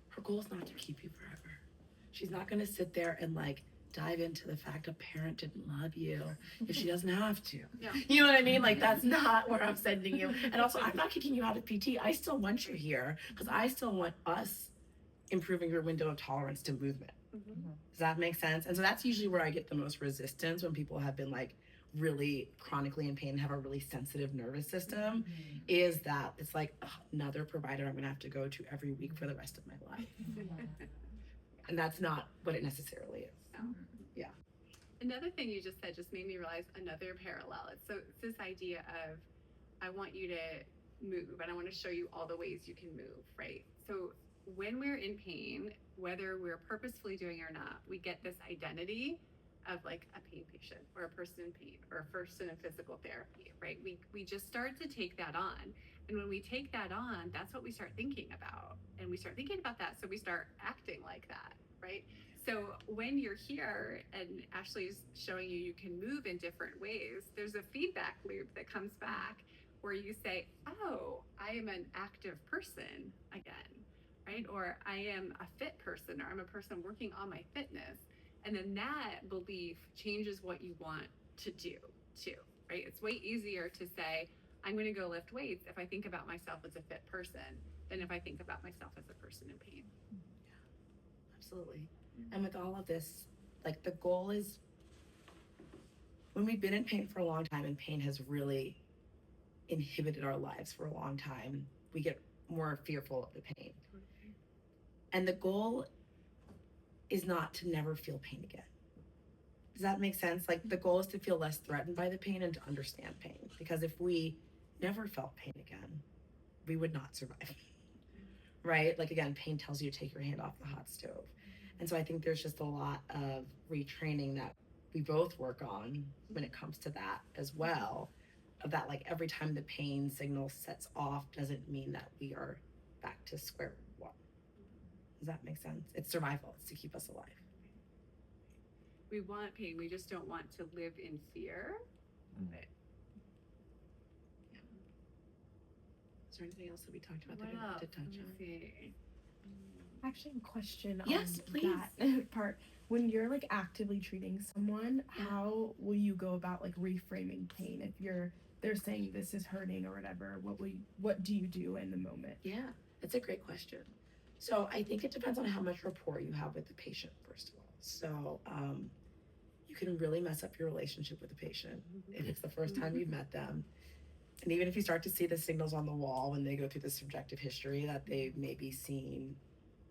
Her goal is not to keep you forever. She's not gonna sit there and like dive into the fact a parent didn't love you if she doesn't have to. Yeah. You know what I mean? Like that's not where I'm sending you. And also, I'm not kicking you out of PT. I still want you here because I still want us improving your window of tolerance to movement. Mm-hmm. Does that make sense? And so that's usually where I get the most resistance, when people have been like really chronically in pain and have a really sensitive nervous system, is that it's like another provider I'm gonna have to go to every week for the rest of my life. And that's not what it necessarily is. No. Yeah. Another thing you just said just made me realize another parallel. It's this idea of, I want you to move and I want to show you all the ways you can move, right? So when we're in pain, whether we're purposefully doing it or not, we get this identity of like a pain patient or a person in pain or a person in physical therapy, right? We just start to take that on. And when we take that on, that's what we start thinking about. And we start thinking about that, so we start acting like that, right? So when you're here and Ashley's showing you can move in different ways, there's a feedback loop that comes back where you say, oh, I am an active person again, right? Or I am a fit person, or I'm a person working on my fitness. And then that belief changes what you want to do too, right? It's way easier to say, I'm going to go lift weights if I think about myself as a fit person than if I think about myself as a person in pain. Absolutely. And with all of this, like the goal is when we've been in pain for a long time and pain has really inhibited our lives for a long time, we get more fearful of the pain. And the goal is not to never feel pain again. Does that make sense? Like the goal is to feel less threatened by the pain and to understand pain. Because if we never felt pain again, we would not survive. Right? Like again, pain tells you to take your hand off the hot stove. And so I think there's just a lot of retraining that we both work on when it comes to that as well. Of that, like every time the pain signal sets off doesn't mean that we are back to square one. Does that make sense? It's survival. It's to keep us alive. We want pain. We just don't want to live in fear. Is there anything else that we talked about that we wanted to touch on? Actually, a question Yes, on please. that part. When you're like actively treating someone, how will you go about like reframing pain? If they're saying this is hurting or whatever, what do you do in the moment? Yeah, that's a great question. So I think it depends on how much rapport you have with the patient, first of all. So you can really mess up your relationship with the patient if it's the first time you've met them. And even if you start to see the signals on the wall when they go through the subjective history that they've maybe seen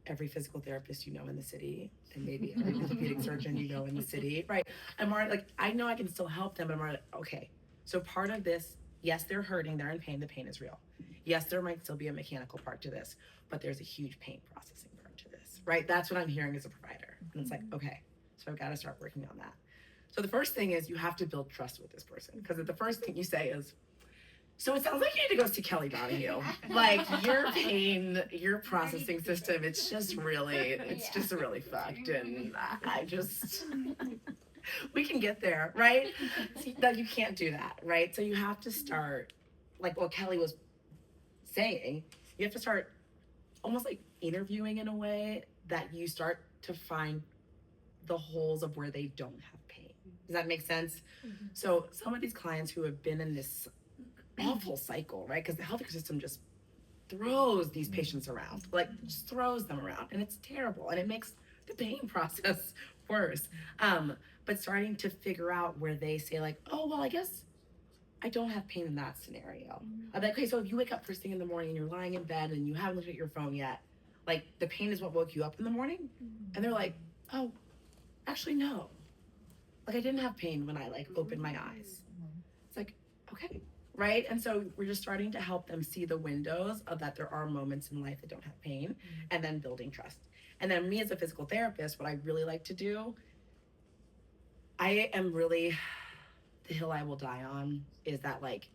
every physical therapist you know in the city and maybe every orthopedic surgeon you know in the city, right? I'm already like, I know I can still help them, but I'm already, okay. So part of this, yes, they're hurting, they're in pain, the pain is real. Yes, there might still be a mechanical part to this, but there's a huge pain processing part to this, right? That's what I'm hearing as a provider. And it's like, okay, so I've got to start working on that. So the first thing is you have to build trust with this person, because the first thing you say is, so it sounds like you need to go see Kelly Donahue. Like your pain, your processing system, it's just really fucked. And I just, we can get there, right? See, no, you can't do that, right? So you have to start, like what Kelly was saying, you have to start almost like interviewing in a way that you start to find the holes of where they don't have pain. Does that make sense? So some of these clients who have been in this awful cycle, right? Because the healthcare system just throws these patients around, like just throws them around, and it's terrible, and it makes the pain process worse. But starting to figure out where they say like, oh, well, I guess I don't have pain in that scenario. I'm like, okay, so if you wake up first thing in the morning and you're lying in bed and you haven't looked at your phone yet, like the pain is what woke you up in the morning? And they're like, oh, actually, no. Like I didn't have pain when I like opened my eyes. It's like, okay. Right? And so we're just starting to help them see the windows of that there are moments in life that don't have pain, and then building trust. And then me as a physical therapist, what I really like to do, I am really, the hill I will die on is that like,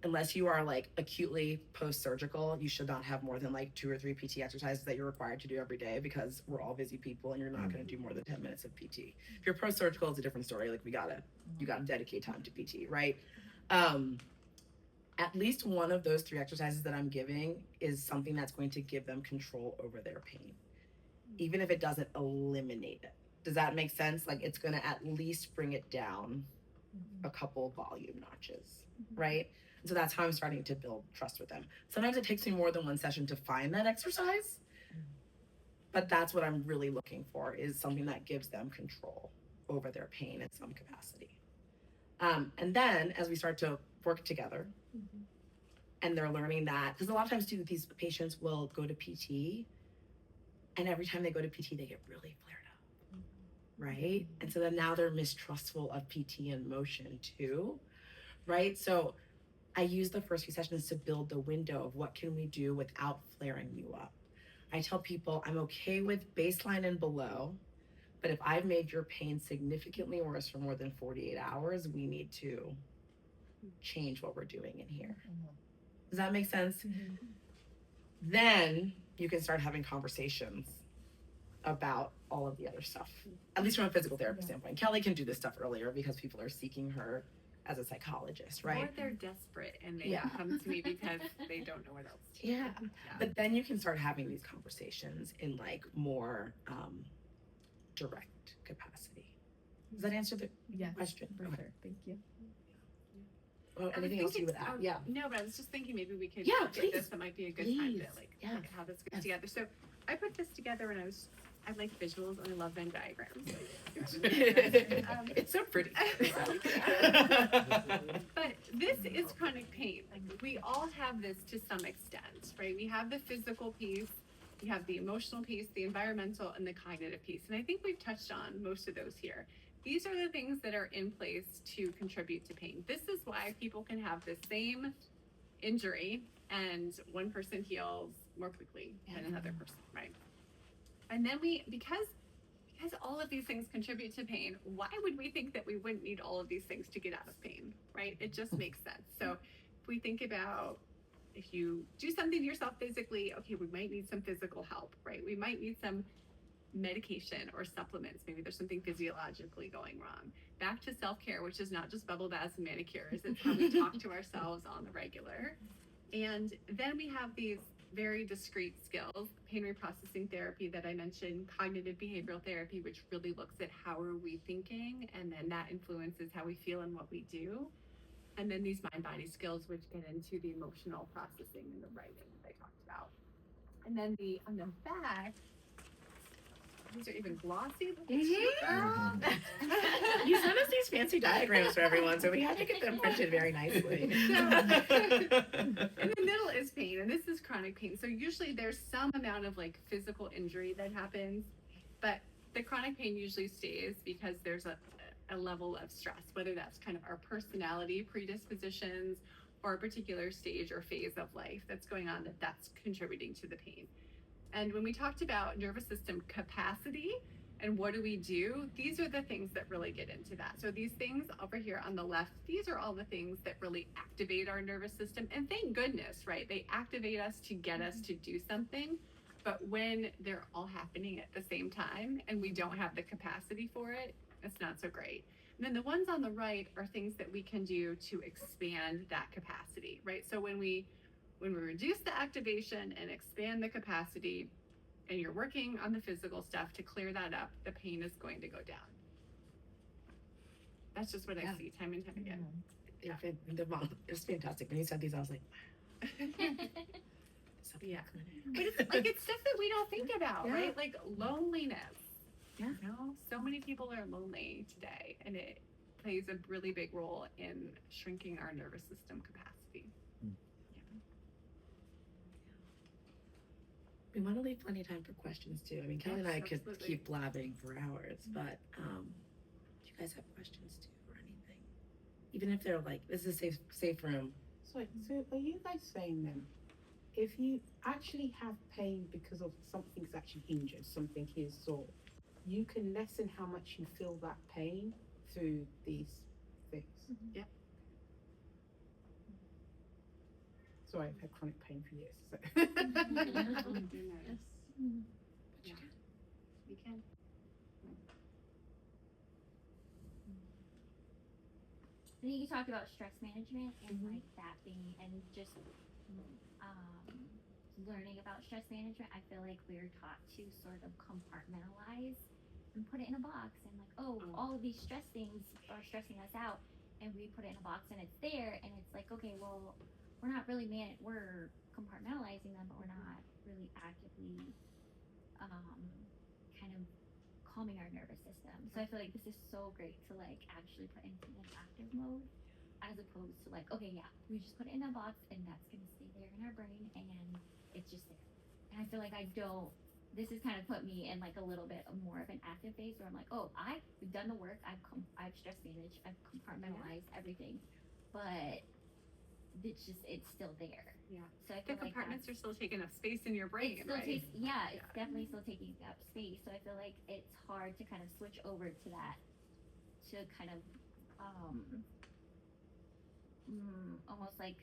unless you are like acutely post-surgical, you should not have more than like 2 or 3 PT exercises that you're required to do every day, because we're all busy people and you're not going to do more than 10 minutes of PT. If you're post-surgical, it's a different story. Like you gotta dedicate time to PT, right? At least one of those 3 exercises that I'm giving is something that's going to give them control over their pain, even if it doesn't eliminate it. Does that make sense? Like it's going to at least bring it down a couple volume notches, right? And so that's how I'm starting to build trust with them. Sometimes it takes me more than one session to find that exercise, but that's what I'm really looking for, is something that gives them control over their pain in some capacity. And then as we start to work together, and they're learning that, because a lot of times too, these patients will go to PT, and every time they go to PT, they get really flared up, right? And so then now they're mistrustful of PT in motion too, right? So I use the first few sessions to build the window of what can we do without flaring you up. I tell people I'm okay with baseline and below, but if I've made your pain significantly worse for more than 48 hours, we need to change what we're doing in here. Does that make sense? Then you can start having conversations about all of the other stuff, at least from a physical therapy Yeah. standpoint. Kelly can do this stuff earlier because people are seeking her as a psychologist, Or right? they're desperate and they Yeah. come to me because they don't know what else to do. Yeah. Yeah. But then you can start having these conversations in like more direct capacity. Does that answer the Yes, question? for Okay. sure. Thank you. Or I was anything else you would thinking- add? oh, Yeah. No, but I was just thinking maybe we could Yeah, look at please. this. That might be a good time to Please. like Yeah. look at how this goes Yes. together. So I put this together when I like visuals and I love Venn diagrams. It's so pretty. But this is chronic pain. Like we all have this to some extent, right? We have the physical piece, we have the emotional piece, the environmental, and the cognitive piece. And I think we've touched on most of those here. These are the things that are in place to contribute to pain. This is why people can have the same injury and one person heals more quickly than another person, right? And then because all of these things contribute to pain, why would we think that we wouldn't need all of these things to get out of pain, right? It just makes sense. So if we think about if you do something to yourself physically, okay, we might need some physical help, right? We might need some medication or supplements. Maybe there's something physiologically going wrong. Back to self-care, which is not just bubble baths and manicures. It's how we talk to ourselves on the regular. And then we have these very discrete skills, pain reprocessing therapy that I mentioned, cognitive behavioral therapy, which really looks at how are we thinking, and then that influences how we feel and what we do. And then these mind-body skills, which get into the emotional processing and the writing that I talked about. And then on the back, these are even glossy. Mhm. You sent us these fancy diagrams for everyone, so we had to get them printed very nicely. In the middle is pain, and this is chronic pain. So usually there's some amount of like physical injury that happens, but the chronic pain usually stays because there's a level of stress, whether that's kind of our personality predispositions or a particular stage or phase of life that's going on that's contributing to the pain. And when we talked about nervous system capacity and what do we do, these are the things that really get into that. So these things over here on the left, these are all the things that really activate our nervous system. And thank goodness, right? They activate us to get us to do something. But when they're all happening at the same time and we don't have the capacity for it, it's not so great. And then the ones on the right are things that we can do to expand that capacity, right? So when we reduce the activation and expand the capacity, and you're working on the physical stuff to clear that up, the pain is going to go down. That's just what I see time and time again. It was fantastic. When you said these, I was like, Yeah. But it's like it's stuff that we don't think about, Yeah. right? Like loneliness. Yeah. You know, so many people are lonely today, and it plays a really big role in shrinking our nervous system capacity. we want to leave plenty of time for questions too. I mean, Kelly and I Yes, could absolutely. keep blabbing for hours, but do you guys have questions too or anything? Even if they're like, this is a safe room. So are you guys saying then, if you actually have pain because of something's actually injured, something is sore, you can lessen how much you feel that pain through these things? Yep. Sorry, I've had chronic pain for years. So. Oh my goodness. Yeah. We can. I think you talked about stress management and like that being and just learning about stress management. I feel like we're taught to sort of compartmentalize and put it in a box and like, oh, all of these stress things are stressing us out, and we put it in a box and it's there, and it's like, okay, well, we're not really we're compartmentalizing them, but we're not really actively kind of calming our nervous system. So I feel like this is so great to like actually put into an active mode, as opposed to like, okay, yeah, we just put it in a box and that's gonna stay there in our brain and it's just there. And I feel like this has kind of put me in like a little bit more of an active phase where I'm like, oh, I've done the work, I've stress managed, I've compartmentalized everything, but it's still there. Yeah. So I The feel like compartments are still taking up space in your brain, it still right? it's definitely still taking up space. So I feel like it's hard to kind of switch over to that, to kind of almost like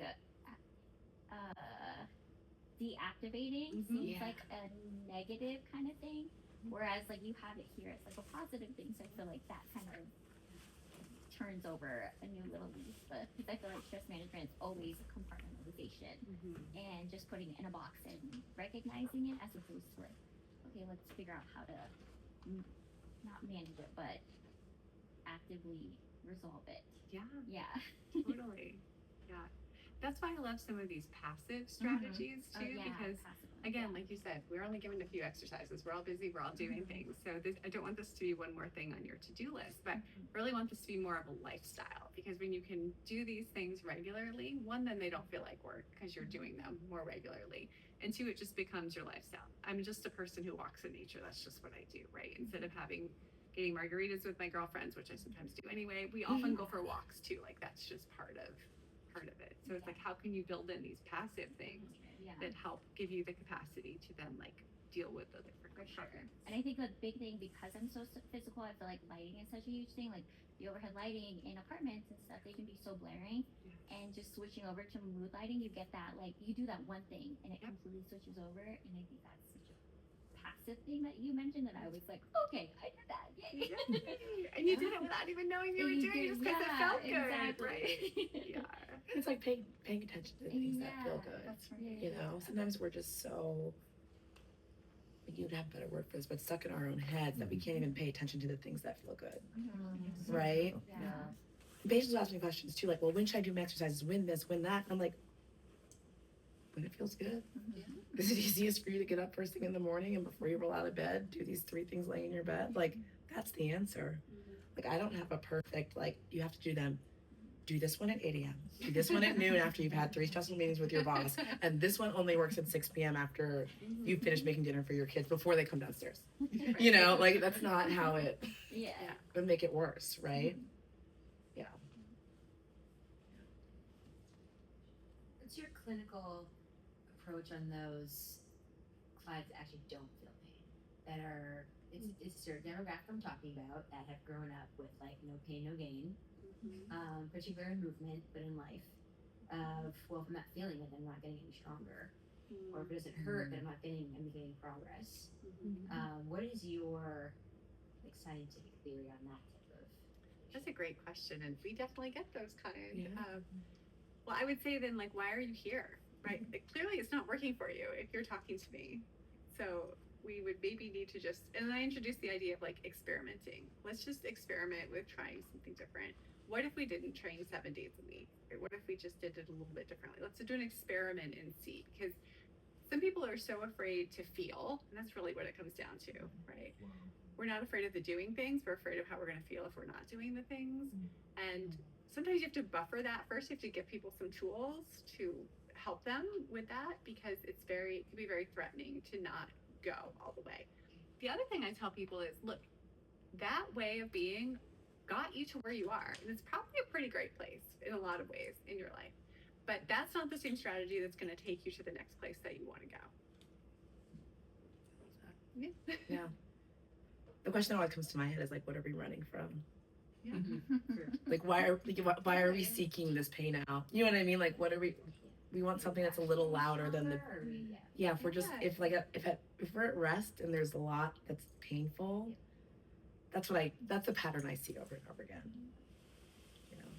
deactivating seems Yeah. like a negative kind of thing, Whereas like you have it here as like a positive thing, so I feel like that kind of turns over a new little leaf. But because I feel like stress management is always compartmentalization and just putting it in a box and recognizing it as opposed to like, okay, let's figure out how to not manage it, but actively resolve it. Yeah, Yeah. totally. Yeah. That's why I love some of these passive strategies Oh, too, yeah, because passive. again, like you said, we're only given a few exercises. We're all busy. We're all doing things. So I don't want this to be one more thing on your to-do list, but really want this to be more of a lifestyle, because when you can do these things regularly, one, then they don't feel like work because you're doing them more regularly. And two, it just becomes your lifestyle. I'm just a person who walks in nature. That's just what I do, right? Instead of getting margaritas with my girlfriends, which I sometimes do anyway, we often go for walks too. Like that's just part of it. So it's like, how can you build in these passive things that help give you the capacity to then like deal with the different For sure. compartments? And I think a big thing, because I'm so physical, I feel like lighting is such a huge thing. Like the overhead lighting in apartments and stuff, they can be so blaring. And just switching over to mood lighting, you get that, like, you do that one thing and it completely switches over. And I think that's such a passive thing that you mentioned that I was like, okay, I did that. Yay. And you did it without even knowing you were doing it, just because it felt good, exactly. right? Yeah. It's like paying attention to the things that feel good. That's You know, sometimes we're just so, you'd have a better word for this, but stuck in our own heads that we can't even pay attention to the things that feel good, right? Yeah. Patients ask me questions too, like, well, when should I do my exercises? When this, when that? I'm like, when it feels good. Is it easiest for you to get up first thing in the morning and before you roll out of bed, do these 3 things laying in your bed? Like, that's the answer. Like, I don't have a perfect, like, you have to do them. Do this one at 8 a.m. Do this one at noon after you've had 3 stressful meetings with your boss. And this one only works at 6 p.m. after you finish making dinner for your kids before they come downstairs. You know, like, that's not how it would make it worse, right? Yeah. What's your clinical approach on those clients that actually don't feel pain? That are, it's a certain demographic I'm talking about that have grown up with like no pain, no gain. Particularly in movement, but in life, well, if I'm not feeling it, I'm not getting any stronger, or if it doesn't hurt, then I'm getting progress. What is your like scientific theory on that type of? That's a great question, and we definitely get those kind. Yeah. Well, I would say then, like, why are you here, right? Like, clearly, it's not working for you if you're talking to me. So we would maybe need to just, and then I introduced the idea of like experimenting. Let's just experiment with trying something different. What if we didn't train 7 days a week? Or what if we just did it a little bit differently? Let's do an experiment and see, because some people are so afraid to feel, and that's really what it comes down to, right? We're not afraid of the doing things, we're afraid of how we're going to feel if we're not doing the things. And sometimes you have to buffer that first. You have to give people some tools to help them with that, because it can be very threatening to not go all the way. The other thing I tell people is, look, that way of being got you to where you are, and it's probably a pretty great place in a lot of ways in your life, but that's not the same strategy that's going to take you to the next place that you want to go. Yeah. The question that always comes to my head is like, what are we running from? Like, why are we seeking this pain out? You know what I mean? Like, what are we want something that's a little louder than the, if we're just, if we're at rest and there's a lot that's painful, that's the pattern I see over and over again. You know?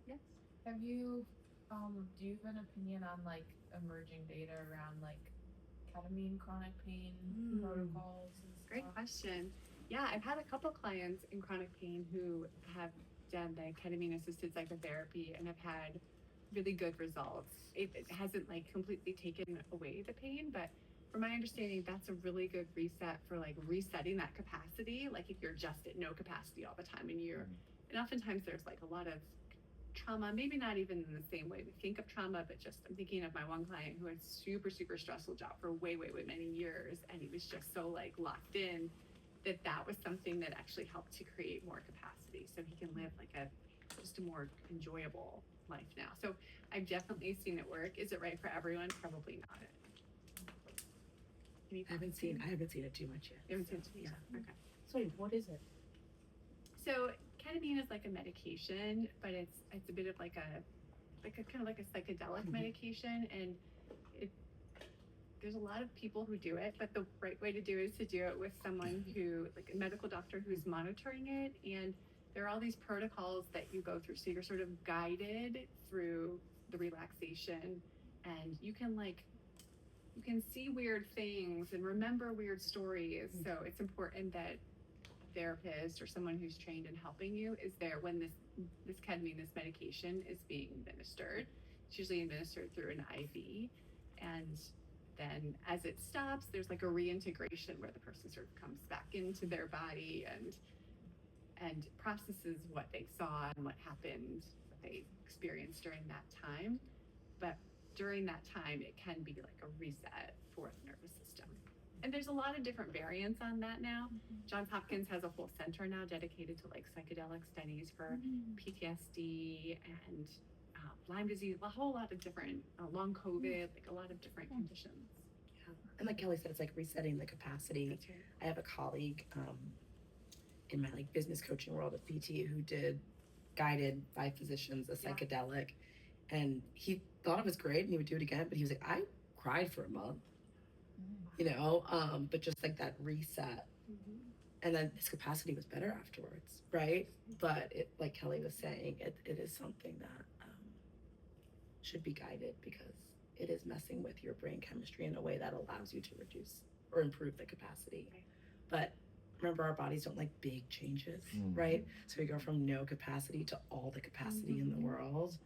Yes. Have you, do you have an opinion on like emerging data around like ketamine chronic pain protocols and stuff? Great question. Yeah, I've had a couple clients in chronic pain who have done the ketamine assisted psychotherapy and have had really good results. It hasn't like completely taken away the pain, but from my understanding, that's a really good reset for like resetting that capacity. Like if you're just at no capacity all the time and oftentimes there's like a lot of trauma, maybe not even in the same way we think of trauma, but just I'm thinking of my one client who had super stressful job for way many years, and he was just so like locked in that was something that actually helped to create more capacity so he can live like just a more enjoyable life now. So I've definitely seen it work. Is it right for everyone? Probably not. I haven't seen it too much yet. You haven't seen it too much? Yeah. Okay. Sorry, what is it? So ketamine is like a medication, but it's a bit of like a like a kind of like a psychedelic medication, and there's a lot of people who do it, but the right way to do it is to do it with someone who, like a medical doctor who's monitoring it. And there are all these protocols that you go through. So you're sort of guided through the relaxation, and you can see weird things and remember weird stories. So it's important that a therapist or someone who's trained in helping you is there when this ketamine, this medication is being administered. It's usually administered through an IV, and then as it stops, there's like a reintegration where the person sort of comes back into their body and processes what they saw and what happened, what they experienced during that time. But during that time, it can be like a reset for the nervous system. And there's a lot of different variants on that now. Johns Hopkins has a whole center now dedicated to like psychedelic studies for PTSD and Lyme disease, a whole lot of different, long COVID, like a lot of different conditions. Yeah. And like Kelly said, it's like resetting the capacity. That's right. I have a colleague in my like business coaching world at PT who did guided by physicians, a psychedelic, and he thought it was great and he would do it again, but he was like, I cried for a month, you know, but just like that reset. And then his capacity was better afterwards, right? But it, like Kelly was saying, it is something that should be guided because it is messing with your brain chemistry in a way that allows you to reduce or improve the capacity. Right. But remember, our bodies don't like big changes, right? So we go from no capacity to all the capacity in the world.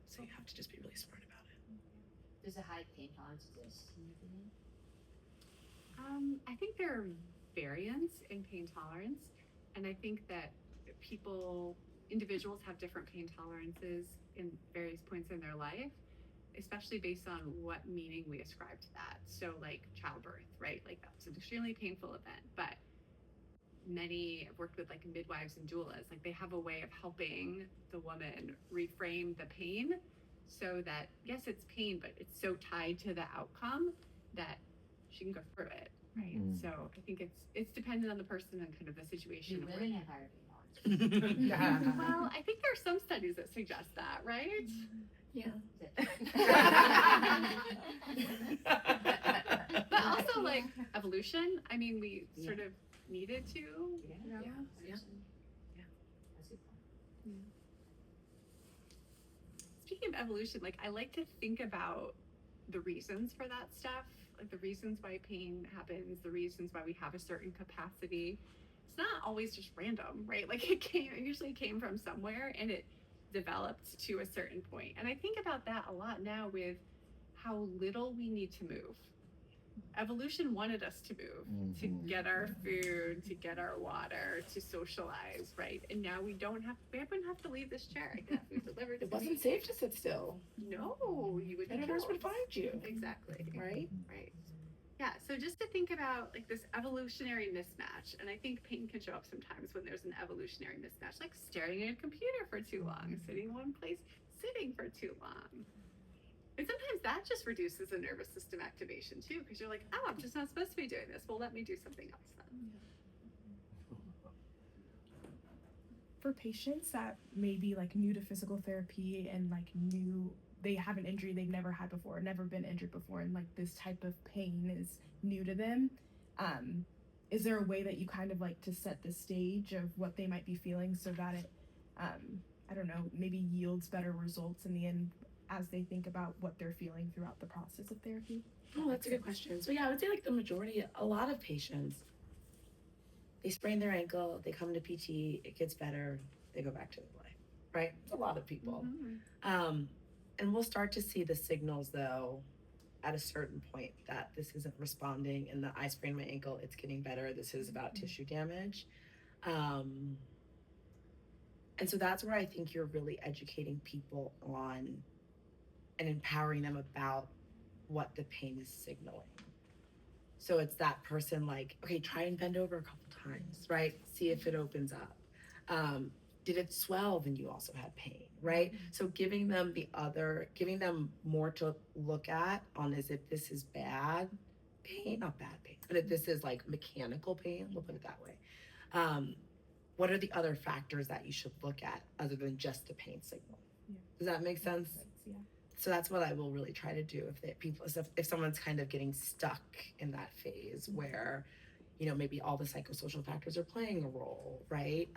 So you have to just be really smart about it. Does a high pain tolerance exist in your opinion? I think there are variants in pain tolerance, and I think that individuals have different pain tolerances in various points in their life, especially based on what meaning we ascribe to that. So like childbirth, right? Like that's an extremely painful event, but many have worked with like midwives and doulas, like they have a way of helping the woman reframe the pain so that, yes, it's pain, but it's so tied to the outcome that she can go through it, right? So I think it's dependent on the person and kind of the situation. Do of women have higher pain tolerance? Well, I think there are some studies that suggest that, right? Yeah. But also like evolution. I mean, we sort of needed to. Yeah. Yeah. That's a good point. Speaking of evolution, like I like to think about the reasons for that stuff, like the reasons why pain happens, the reasons why we have a certain capacity. It's not always just random, right? Like it usually came from somewhere and it developed to a certain point. And I think about that a lot now with how little we need to move. Evolution wanted us to move, to get our food, to get our water, to socialize, right? And now we wouldn't have to leave this chair. I can have food delivered to It wasn't me. safe to sit still. No, you would be Predators killed. would find you, Exactly. right? Right. Yeah, so just to think about like this evolutionary mismatch, and I think pain can show up sometimes when there's an evolutionary mismatch, like staring at a computer for too long, sitting in one place, sitting for too long. And sometimes that just reduces the nervous system activation too, because you're like, oh, I'm just not supposed to be doing this. Well, let me do something else then. For patients that may be like new to physical therapy and like they have an injury they've never had before, never been injured before, and like this type of pain is new to them, is there a way that you kind of like to set the stage of what they might be feeling so that it, I don't know, maybe yields better results in the end as they think about what they're feeling throughout the process of therapy? Oh, that's a good question. So yeah, I would say like the majority, a lot of patients, they sprain their ankle, they come to PT, it gets better, they go back to their life, right? It's a lot of people. And we'll start to see the signals though at a certain point that this isn't responding and I sprained my ankle, it's getting better, this is about tissue damage. And so that's where I think you're really educating people on and empowering them about what the pain is signaling. So it's that person like, okay, try and bend over a couple times, right? See if it opens up. Did it swell? Then you also had pain, right? So giving them more to look at on as if this is bad pain, not bad pain, but if this is like mechanical pain, we'll put it that way. What are the other factors that you should look at other than just the pain signal? Does that make sense? Yeah. So that's what I will really try to do if someone's kind of getting stuck in that phase where, maybe all the psychosocial factors are playing a role, right?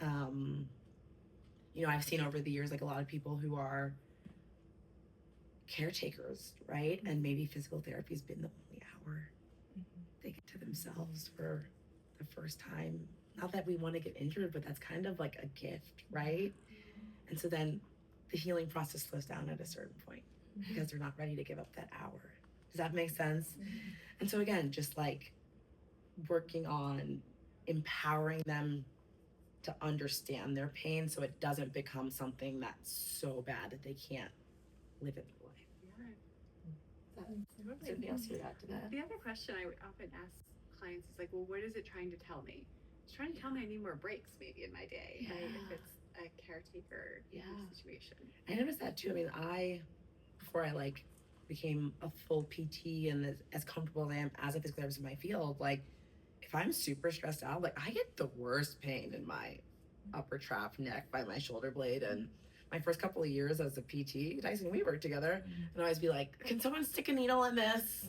I've seen over the years, like a lot of people who are caretakers, right? And maybe physical therapy's been the only hour they get to themselves for the first time. Not that we want to get injured, but that's kind of like a gift, right? And so then the healing process slows down at a certain point because they're not ready to give up that hour. Does that make sense? And so again, just like working on empowering them to understand their pain so it doesn't become something that's so bad that they can't live it their life. Yeah. Something else you would add to that? The other question I would often ask clients is like, well, what is it trying to tell me? It's trying to tell me I need more breaks maybe in my day, right? If it's a caretaker situation. I noticed that too. I mean, before I became a full PT and as comfortable as I am as a physical therapist in my field, like if I'm super stressed out, like I get the worst pain in my upper trap neck by my shoulder blade. And my first couple of years as a PT, Dyson, we worked together, and I always be like, can someone stick a needle in this?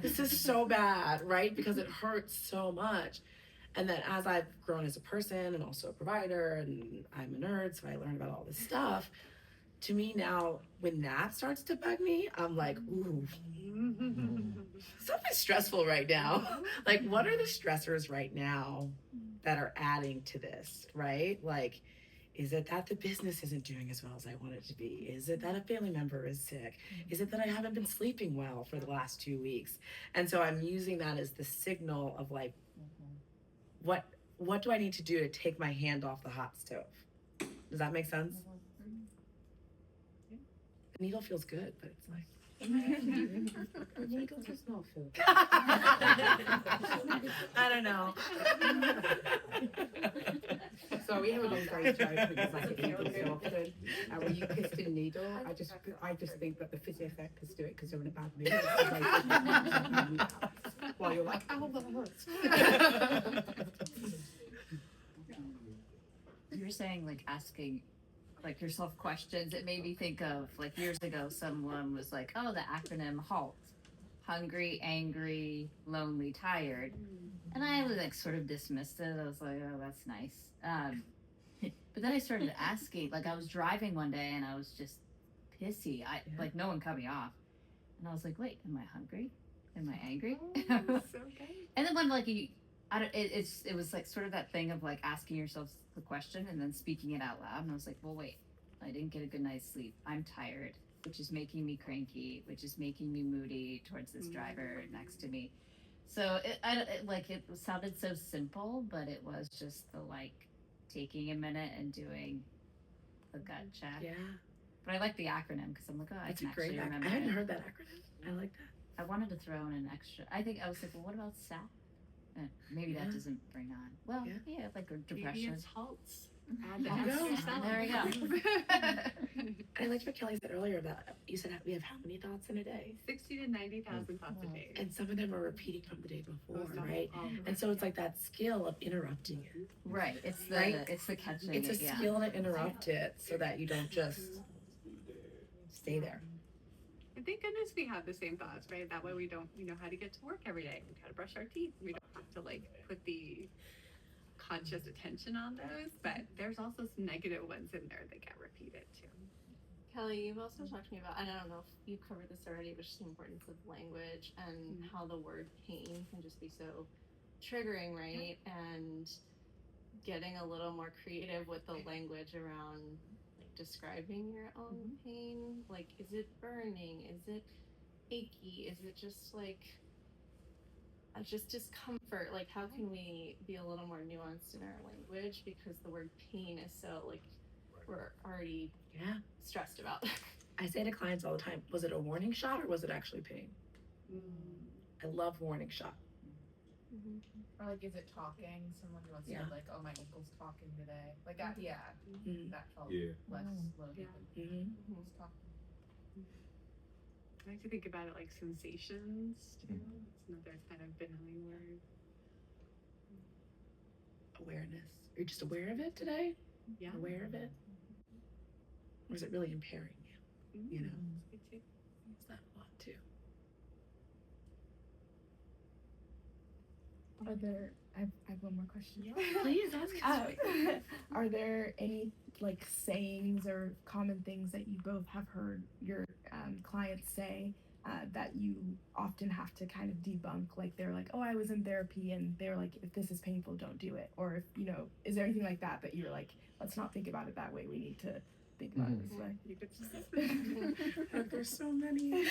This is so bad, right? Because it hurts so much. And then as I've grown as a person and also a provider, and I'm a nerd, so I learned about all this stuff, to me now, when that starts to bug me, I'm like, ooh, something's stressful right now. Like, what are the stressors right now that are adding to this, right? Like, is it that the business isn't doing as well as I want it to be? Is it that a family member is sick? Is it that I haven't been sleeping well for the last 2 weeks? And so I'm using that as the signal of like, what do I need to do to take my hand off the hot stove? Does that make sense? The needle feels good, but it's like The needle does not feel good. I don't know. So we have a long day joke because I get needles so often. And when you kiss the needle, I just think that the physiotherapists do it because they're in a bad mood. While you're like, ow, that hurts. You were saying like asking like yourself questions. It made me think of like years ago someone was like, oh, the acronym HALT. Hungry, angry, lonely, tired. And I was like sort of dismissed it. I was like, oh, that's nice. But then I started asking, like I was driving one day and I was just pissy. Like no one cut me off. And I was like, wait, am I hungry? Am I angry? Oh, so good. And then when like it was like sort of that thing of like asking yourself the question and then speaking it out loud. And I was like, well, wait, I didn't get a good night's sleep. I'm tired, which is making me cranky, which is making me moody towards this driver next to me. So it sounded so simple, but it was just the like taking a minute and doing the gut check. Yeah. But I like the acronym because I'm like, oh, That's I a can great actually acronym. remember I hadn't it. heard that acronym. I like that. I wanted to throw in an extra. I was like, well, what about SAP? Maybe that doesn't bring on. Well, yeah, like a Maybe depression. it's halts. Add the There you S go. yourself. There we go. I liked what Kelly said earlier about you said we have how many thoughts in a day? 60 to 90,000 thoughts a day. And some of them are repeating from the day before, Most of them. right? And so it's like that skill of interrupting it. Right. It's the Right? it's the catching. It's a it, yeah. skill to interrupt it so that you don't just stay there. And thank goodness we have the same thoughts, right? That way we don't, know how to get to work every day. We gotta brush our teeth. We don't have to like put the conscious attention on those, but there's also some negative ones in there that get repeated too. Kelly, you've also talked to me about, and I don't know if you covered this already, but just the importance of language and how the word pain can just be so triggering, right? And getting a little more creative with the language around like describing your own pain. Like, is it burning? Is it achy? Is it just like just discomfort? Like, how can we be a little more nuanced in our language, because the word pain is so like we're already stressed about. I say to clients all the time, was it a warning shot or was it actually pain? I love warning shot. Or like, is it talking? Someone who wants to like, oh, my ankle's talking today. Like, that felt less loaded. Just talking. I like to think about it like sensations too. It's another kind of benign word. Awareness. You're just aware of it today? Yeah. Aware of it? Or is it really impairing you? you know. Use that a lot too. Are there? I have one more question. Please ask. Are there any like sayings or common things that you both have heard your clients say that you often have to kind of debunk? Like they're like, "Oh, I was in therapy, and they're like, if this is painful, don't do it." Or if is there anything like that you're like, "Let's not think about it that way. We need to think about it this way." You could just There's so many.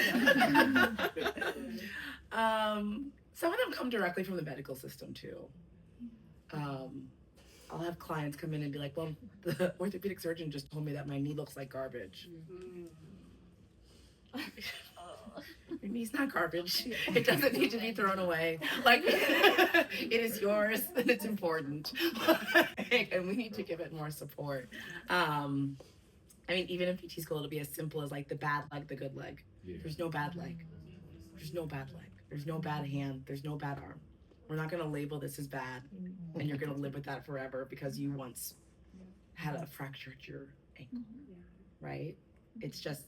Some of them come directly from the medical system too. I'll have clients come in and be like, "Well, the orthopedic surgeon just told me that my knee looks like garbage." Your knee's not garbage. It doesn't need to be thrown away. Like, it is yours and it's important. And we need to give it more support. I mean, even in PT school, it'll be as simple as like the bad leg, the good leg. There's no bad leg. There's no bad leg. There's no bad hand. There's no bad arm. We're not going to label this as bad, and you're going to live with that forever because you once had a fractured your ankle, right? It's just,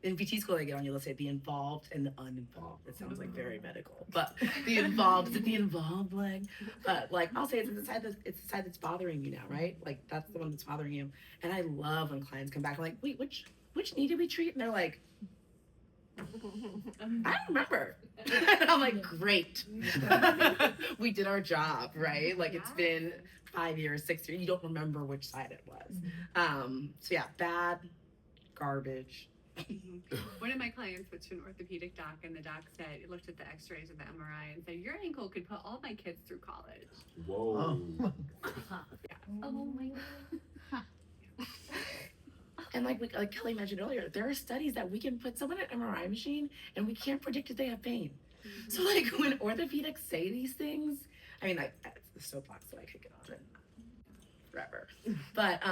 in PT school, they get on you, let's say the involved and the uninvolved. It sounds like very medical, but the involved, is it the involved leg? But like, I'll say it's the side that's bothering you now, right? Like, that's the one that's bothering you. And I love when clients come back, I'm like, wait, which knee did we treat? And they're like, I don't remember. And I'm like, great. We did our job, right? Like, it's been 5 years, 6 years. You don't remember which side it was. So yeah, bad, garbage. One of my clients went to an orthopedic doc, and the doc said, he looked at the x-rays of the MRI and said, "Your ankle could put all my kids through college." Whoa. Oh my god. And like Kelly mentioned earlier, there are studies that we can put someone in an MRI machine and we can't predict if they have pain. So like when orthopedics say these things, I mean, like, that's the soapbox that I could get on it forever. But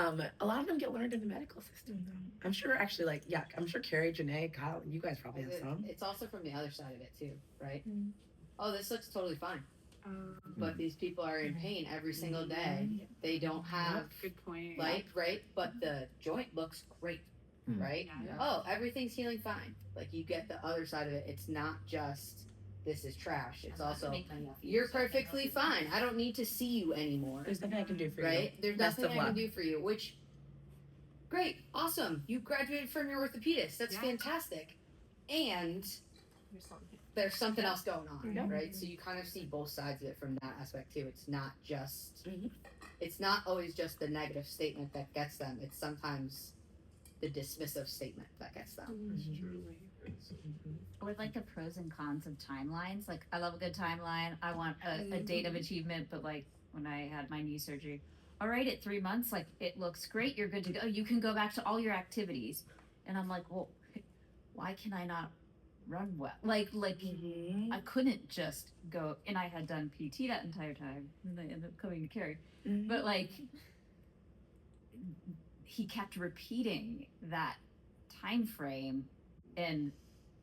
a lot of them get learned in the medical system. I'm sure actually, like, yeah, I'm sure Carrie, Janae, Kyle, you guys probably have some. It's also from the other side of it too, right? Oh, this looks totally fine. But these people are in pain every single day. They don't have Good point. right? But the joint looks great, right? Yeah. Oh, everything's healing fine. Like, you get the other side of it. It's not just this is trash. It's also you're perfectly fine. I don't need to see you anymore. There's nothing I can do for you. Right? There's Best nothing of I can luck. do for you. Which, great, awesome. You graduated from your orthopedist. That's fantastic. And there's something else going on, right? So you kind of see both sides of it from that aspect too. It's not just, it's not always just the negative statement that gets them. It's sometimes the dismissive statement that gets them. Or like the pros and cons of timelines. Like, I love a good timeline. I want a date of achievement, but like when I had my knee surgery, all right, at 3 months, like, it looks great. You're good to go. You can go back to all your activities. And I'm like, well, why can I not run well? Like I couldn't just go, and I had done PT that entire time, and I ended up coming to Carrie. But like, he kept repeating that time frame, and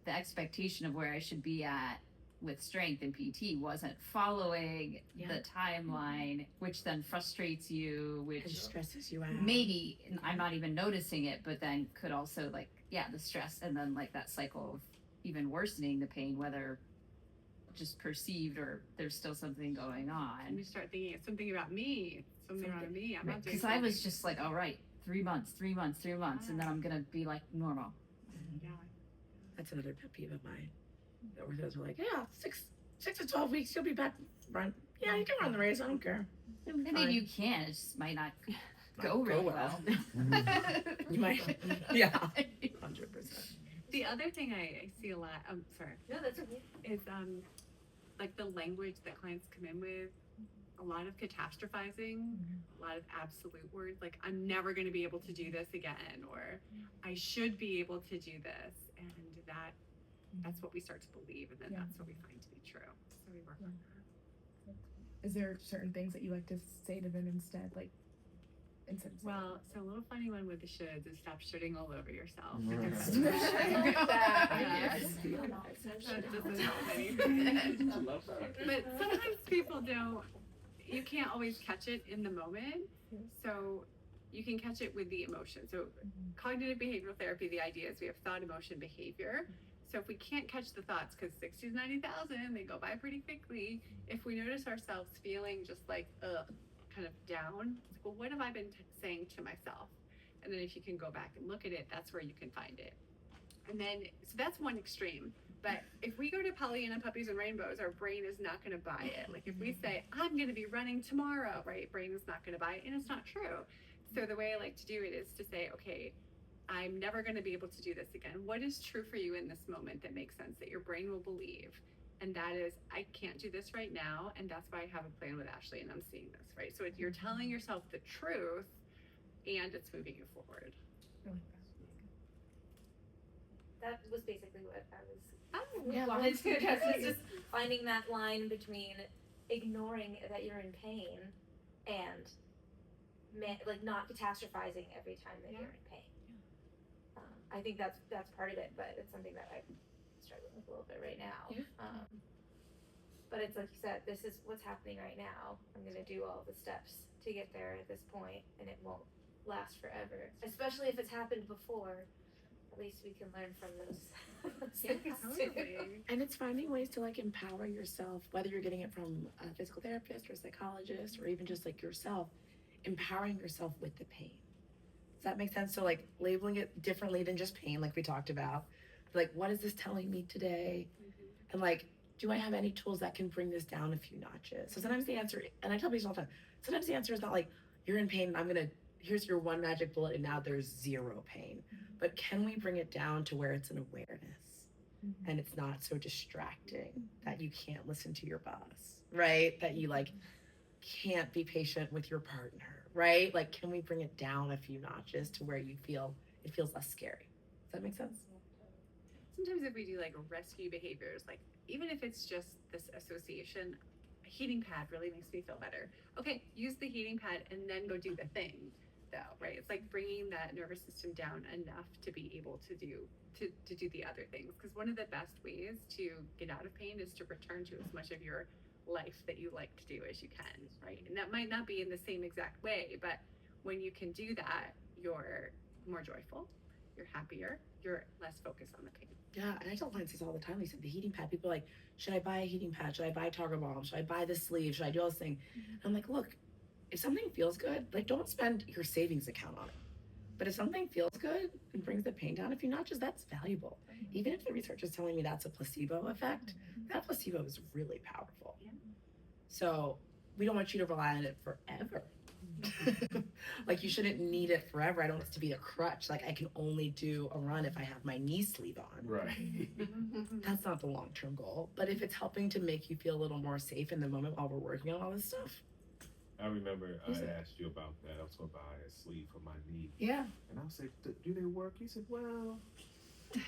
the expectation of where I should be at with strength and PT wasn't following the timeline, which then frustrates you, which stresses you out. Maybe I'm not even noticing it, but then could also, like, the stress, and then like that cycle of even worsening the pain, whether just perceived or there's still something going And on. you start thinking it's something about me. Something about me. I'm not doing Because I was just like, all right, 3 months, and then I'm gonna be like normal. That's another pet peeve of mine. The orthos are like, yeah, 6 to 12 weeks, you'll be back run. Yeah, you can run the race. I don't care. And maybe you can. It just might not go really well. You might, 100%. The other thing I see a lot. I'm sorry. No, that's okay. Is like the language that clients come in with. A lot of catastrophizing, a lot of absolute words like "I'm never going to be able to do this again," or "I should be able to do this," and that's what we start to believe, and then that's what we find to be true. So we work on that. Is there certain things that you like to say to them instead, like instead of saying Well, so a little funny one with the shoulds is stop shitting all over yourself. That doesn't help anything. But sometimes people don't. You can't always catch it in the moment. So you can catch it with the emotion. So cognitive behavioral therapy, the idea is we have thought, emotion, behavior. So if we can't catch the thoughts, because 60 to 90,000, they go by pretty quickly. If we notice ourselves feeling just like, kind of down, it's like, well, what have I been saying to myself? And then if you can go back and look at it, that's where you can find it. And then, so that's one extreme. But if we go to Pollyanna Puppies and Rainbows, our brain is not going to buy it. Like if we say, I'm going to be running tomorrow, right? Brain is not going to buy it, and it's not true. So the way I like to do it is to say, okay, I'm never going to be able to do this again. What is true for you in this moment that makes sense, that your brain will believe? And that is, I can't do this right now, and that's why I have a plan with Ashley, and I'm seeing this, right? So you're telling yourself the truth, and it's moving you forward. That was basically what I was Yeah, wanted to address. Is just finding that line between ignoring that you're in pain and like not catastrophizing every time that you're in pain. I think that's part of it, but it's something that I'm struggling with a little bit right now. But it's like you said, this is what's happening right now. I'm gonna do all the steps to get there at this point, and it won't last forever. Especially if it's happened before. At least we can learn from those things too. And it's finding ways to like empower yourself, whether you're getting it from a physical therapist or a psychologist or even just like yourself, empowering yourself with the pain. Does that make sense? So like labeling it differently than just pain, like we talked about. Like, what is this telling me today? And like, do I have any tools that can bring this down a few notches? So sometimes the answer, and I tell people all the time, sometimes the answer is not like, you're in pain and here's your one magic bullet and now there's zero pain. But can we bring it down to where it's an awareness and it's not so distracting that you can't listen to your boss, right? That you like can't be patient with your partner, right? Like, can we bring it down a few notches to where it feels less scary? Does that make sense? Sometimes if we do like rescue behaviors, like even if it's just this association, a heating pad really makes me feel better. Okay, use the heating pad and then go do the thing. Though, right? It's like bringing that nervous system down enough to be able to do the other things. Because one of the best ways to get out of pain is to return to as much of your life that you like to do as you can, right? And that might not be in the same exact way, but when you can do that, you're more joyful, you're happier, you're less focused on the pain. Yeah, and I tell clients this all the time. They said the heating pad. People are like, should I buy a heating pad? Should I buy a Toggle Balm? Should I buy this sleeve? Should I do all this thing? And I'm like, look, if something feels good, like don't spend your savings account on it. But if something feels good and brings the pain down a few notches, that's valuable. Even if the research is telling me that's a placebo effect, that placebo is really powerful. So we don't want you to rely on it forever. Like you shouldn't need it forever. I don't want it to be a crutch. Like I can only do a run if I have my knee sleeve on. Right. That's not the long-term goal. But if it's helping to make you feel a little more safe in the moment while we're working on all this stuff. I remember I asked you about that. I was going to buy a sleeve for my knee. Yeah. And I was like, do they work? He said, well,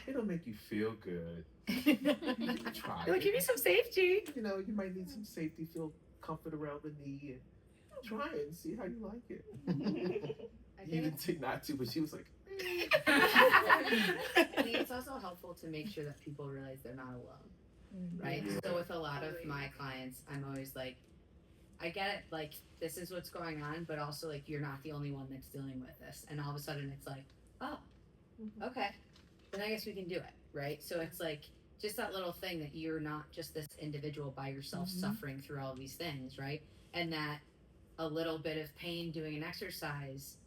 it'll make you feel good. Try It'll give you some safety. You know, you might need some safety, feel comfort around the knee, and try it and see how you like it. You didn't say not to, but she was like, I think it's also helpful to make sure that people realize they're not alone, right? Yeah. So with a lot of my clients, I'm always like, I get it, like, this is what's going on, but also, like, you're not the only one that's dealing with this. And all of a sudden it's like, oh, okay, then I guess we can do it, right? So it's like, just that little thing that you're not just this individual by yourself suffering through all these things, right? And that a little bit of pain doing an exercise,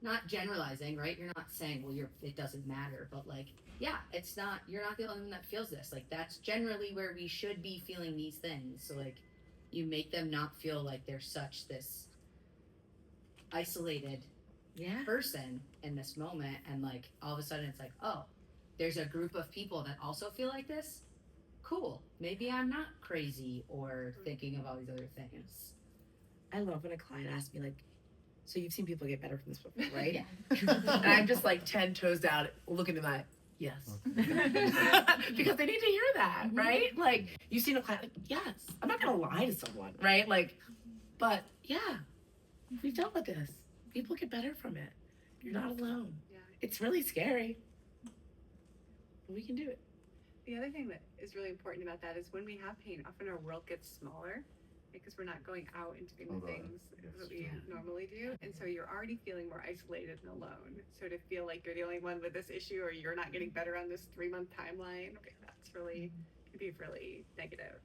not generalizing, right? You're not saying, well, it doesn't matter, but like, yeah, you're not the only one that feels this. Like, that's generally where we should be feeling these things. So like, you make them not feel like they're such this isolated person in this moment. And like, all of a sudden it's like, oh, there's a group of people that also feel like this. Cool. Maybe I'm not crazy or thinking of all these other things. I love when a client asks me like, so you've seen people get better from this before, right? And I'm just like 10 toes down, looking at my, yes. Because they need to hear that, right? Like, you've seen a client, like, yes. I'm not gonna lie to someone, right? Like, but yeah, we've dealt with this. People get better from it. You're not alone. Yeah. It's really scary, but we can do it. The other thing that is really important about that is when we have pain, often our world gets smaller because we're not going out and doing Oh, the right. things Yes. that we normally do. And so you're already feeling more isolated and alone. So to feel like you're the only one with this issue or you're not getting better on this 3-month timeline, okay, that's really, can be really negative.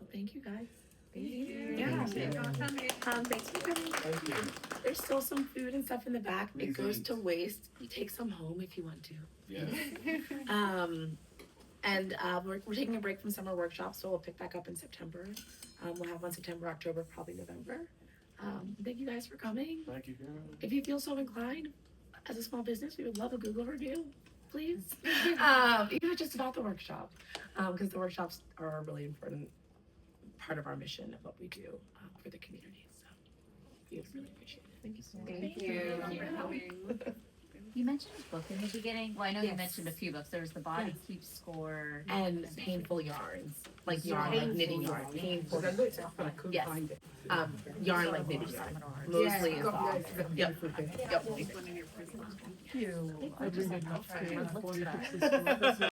Well, thank you guys. Thank you. Yeah. Thank you for coming. Thanks for coming. Thank you. There's still some food and stuff in the back. Please It goes eat. to waste. You take some home if you want to. Yeah. And we're taking a break from summer workshops, so we'll pick back up in September. We'll have one September, October, probably November. Thank you guys for coming. Thank you, girl. If you feel so inclined, as a small business, we would love a Google review, please. Even just about the workshop, because the workshops are a really important part of our mission of what we do for the community. So we would really appreciate it. Thank you so much. Thank you for coming. You mentioned a book in the beginning. Well, I know you Yes. mentioned a few books. There was The Body Yes. Keeps Score. And painful yarns, like yarn, like knitting yarn, painful. Because I looked it up and I couldn't Yes. find it. Yarn like knitting yarn, mostly involved. Yep. Yep. One in your personal. You. I really love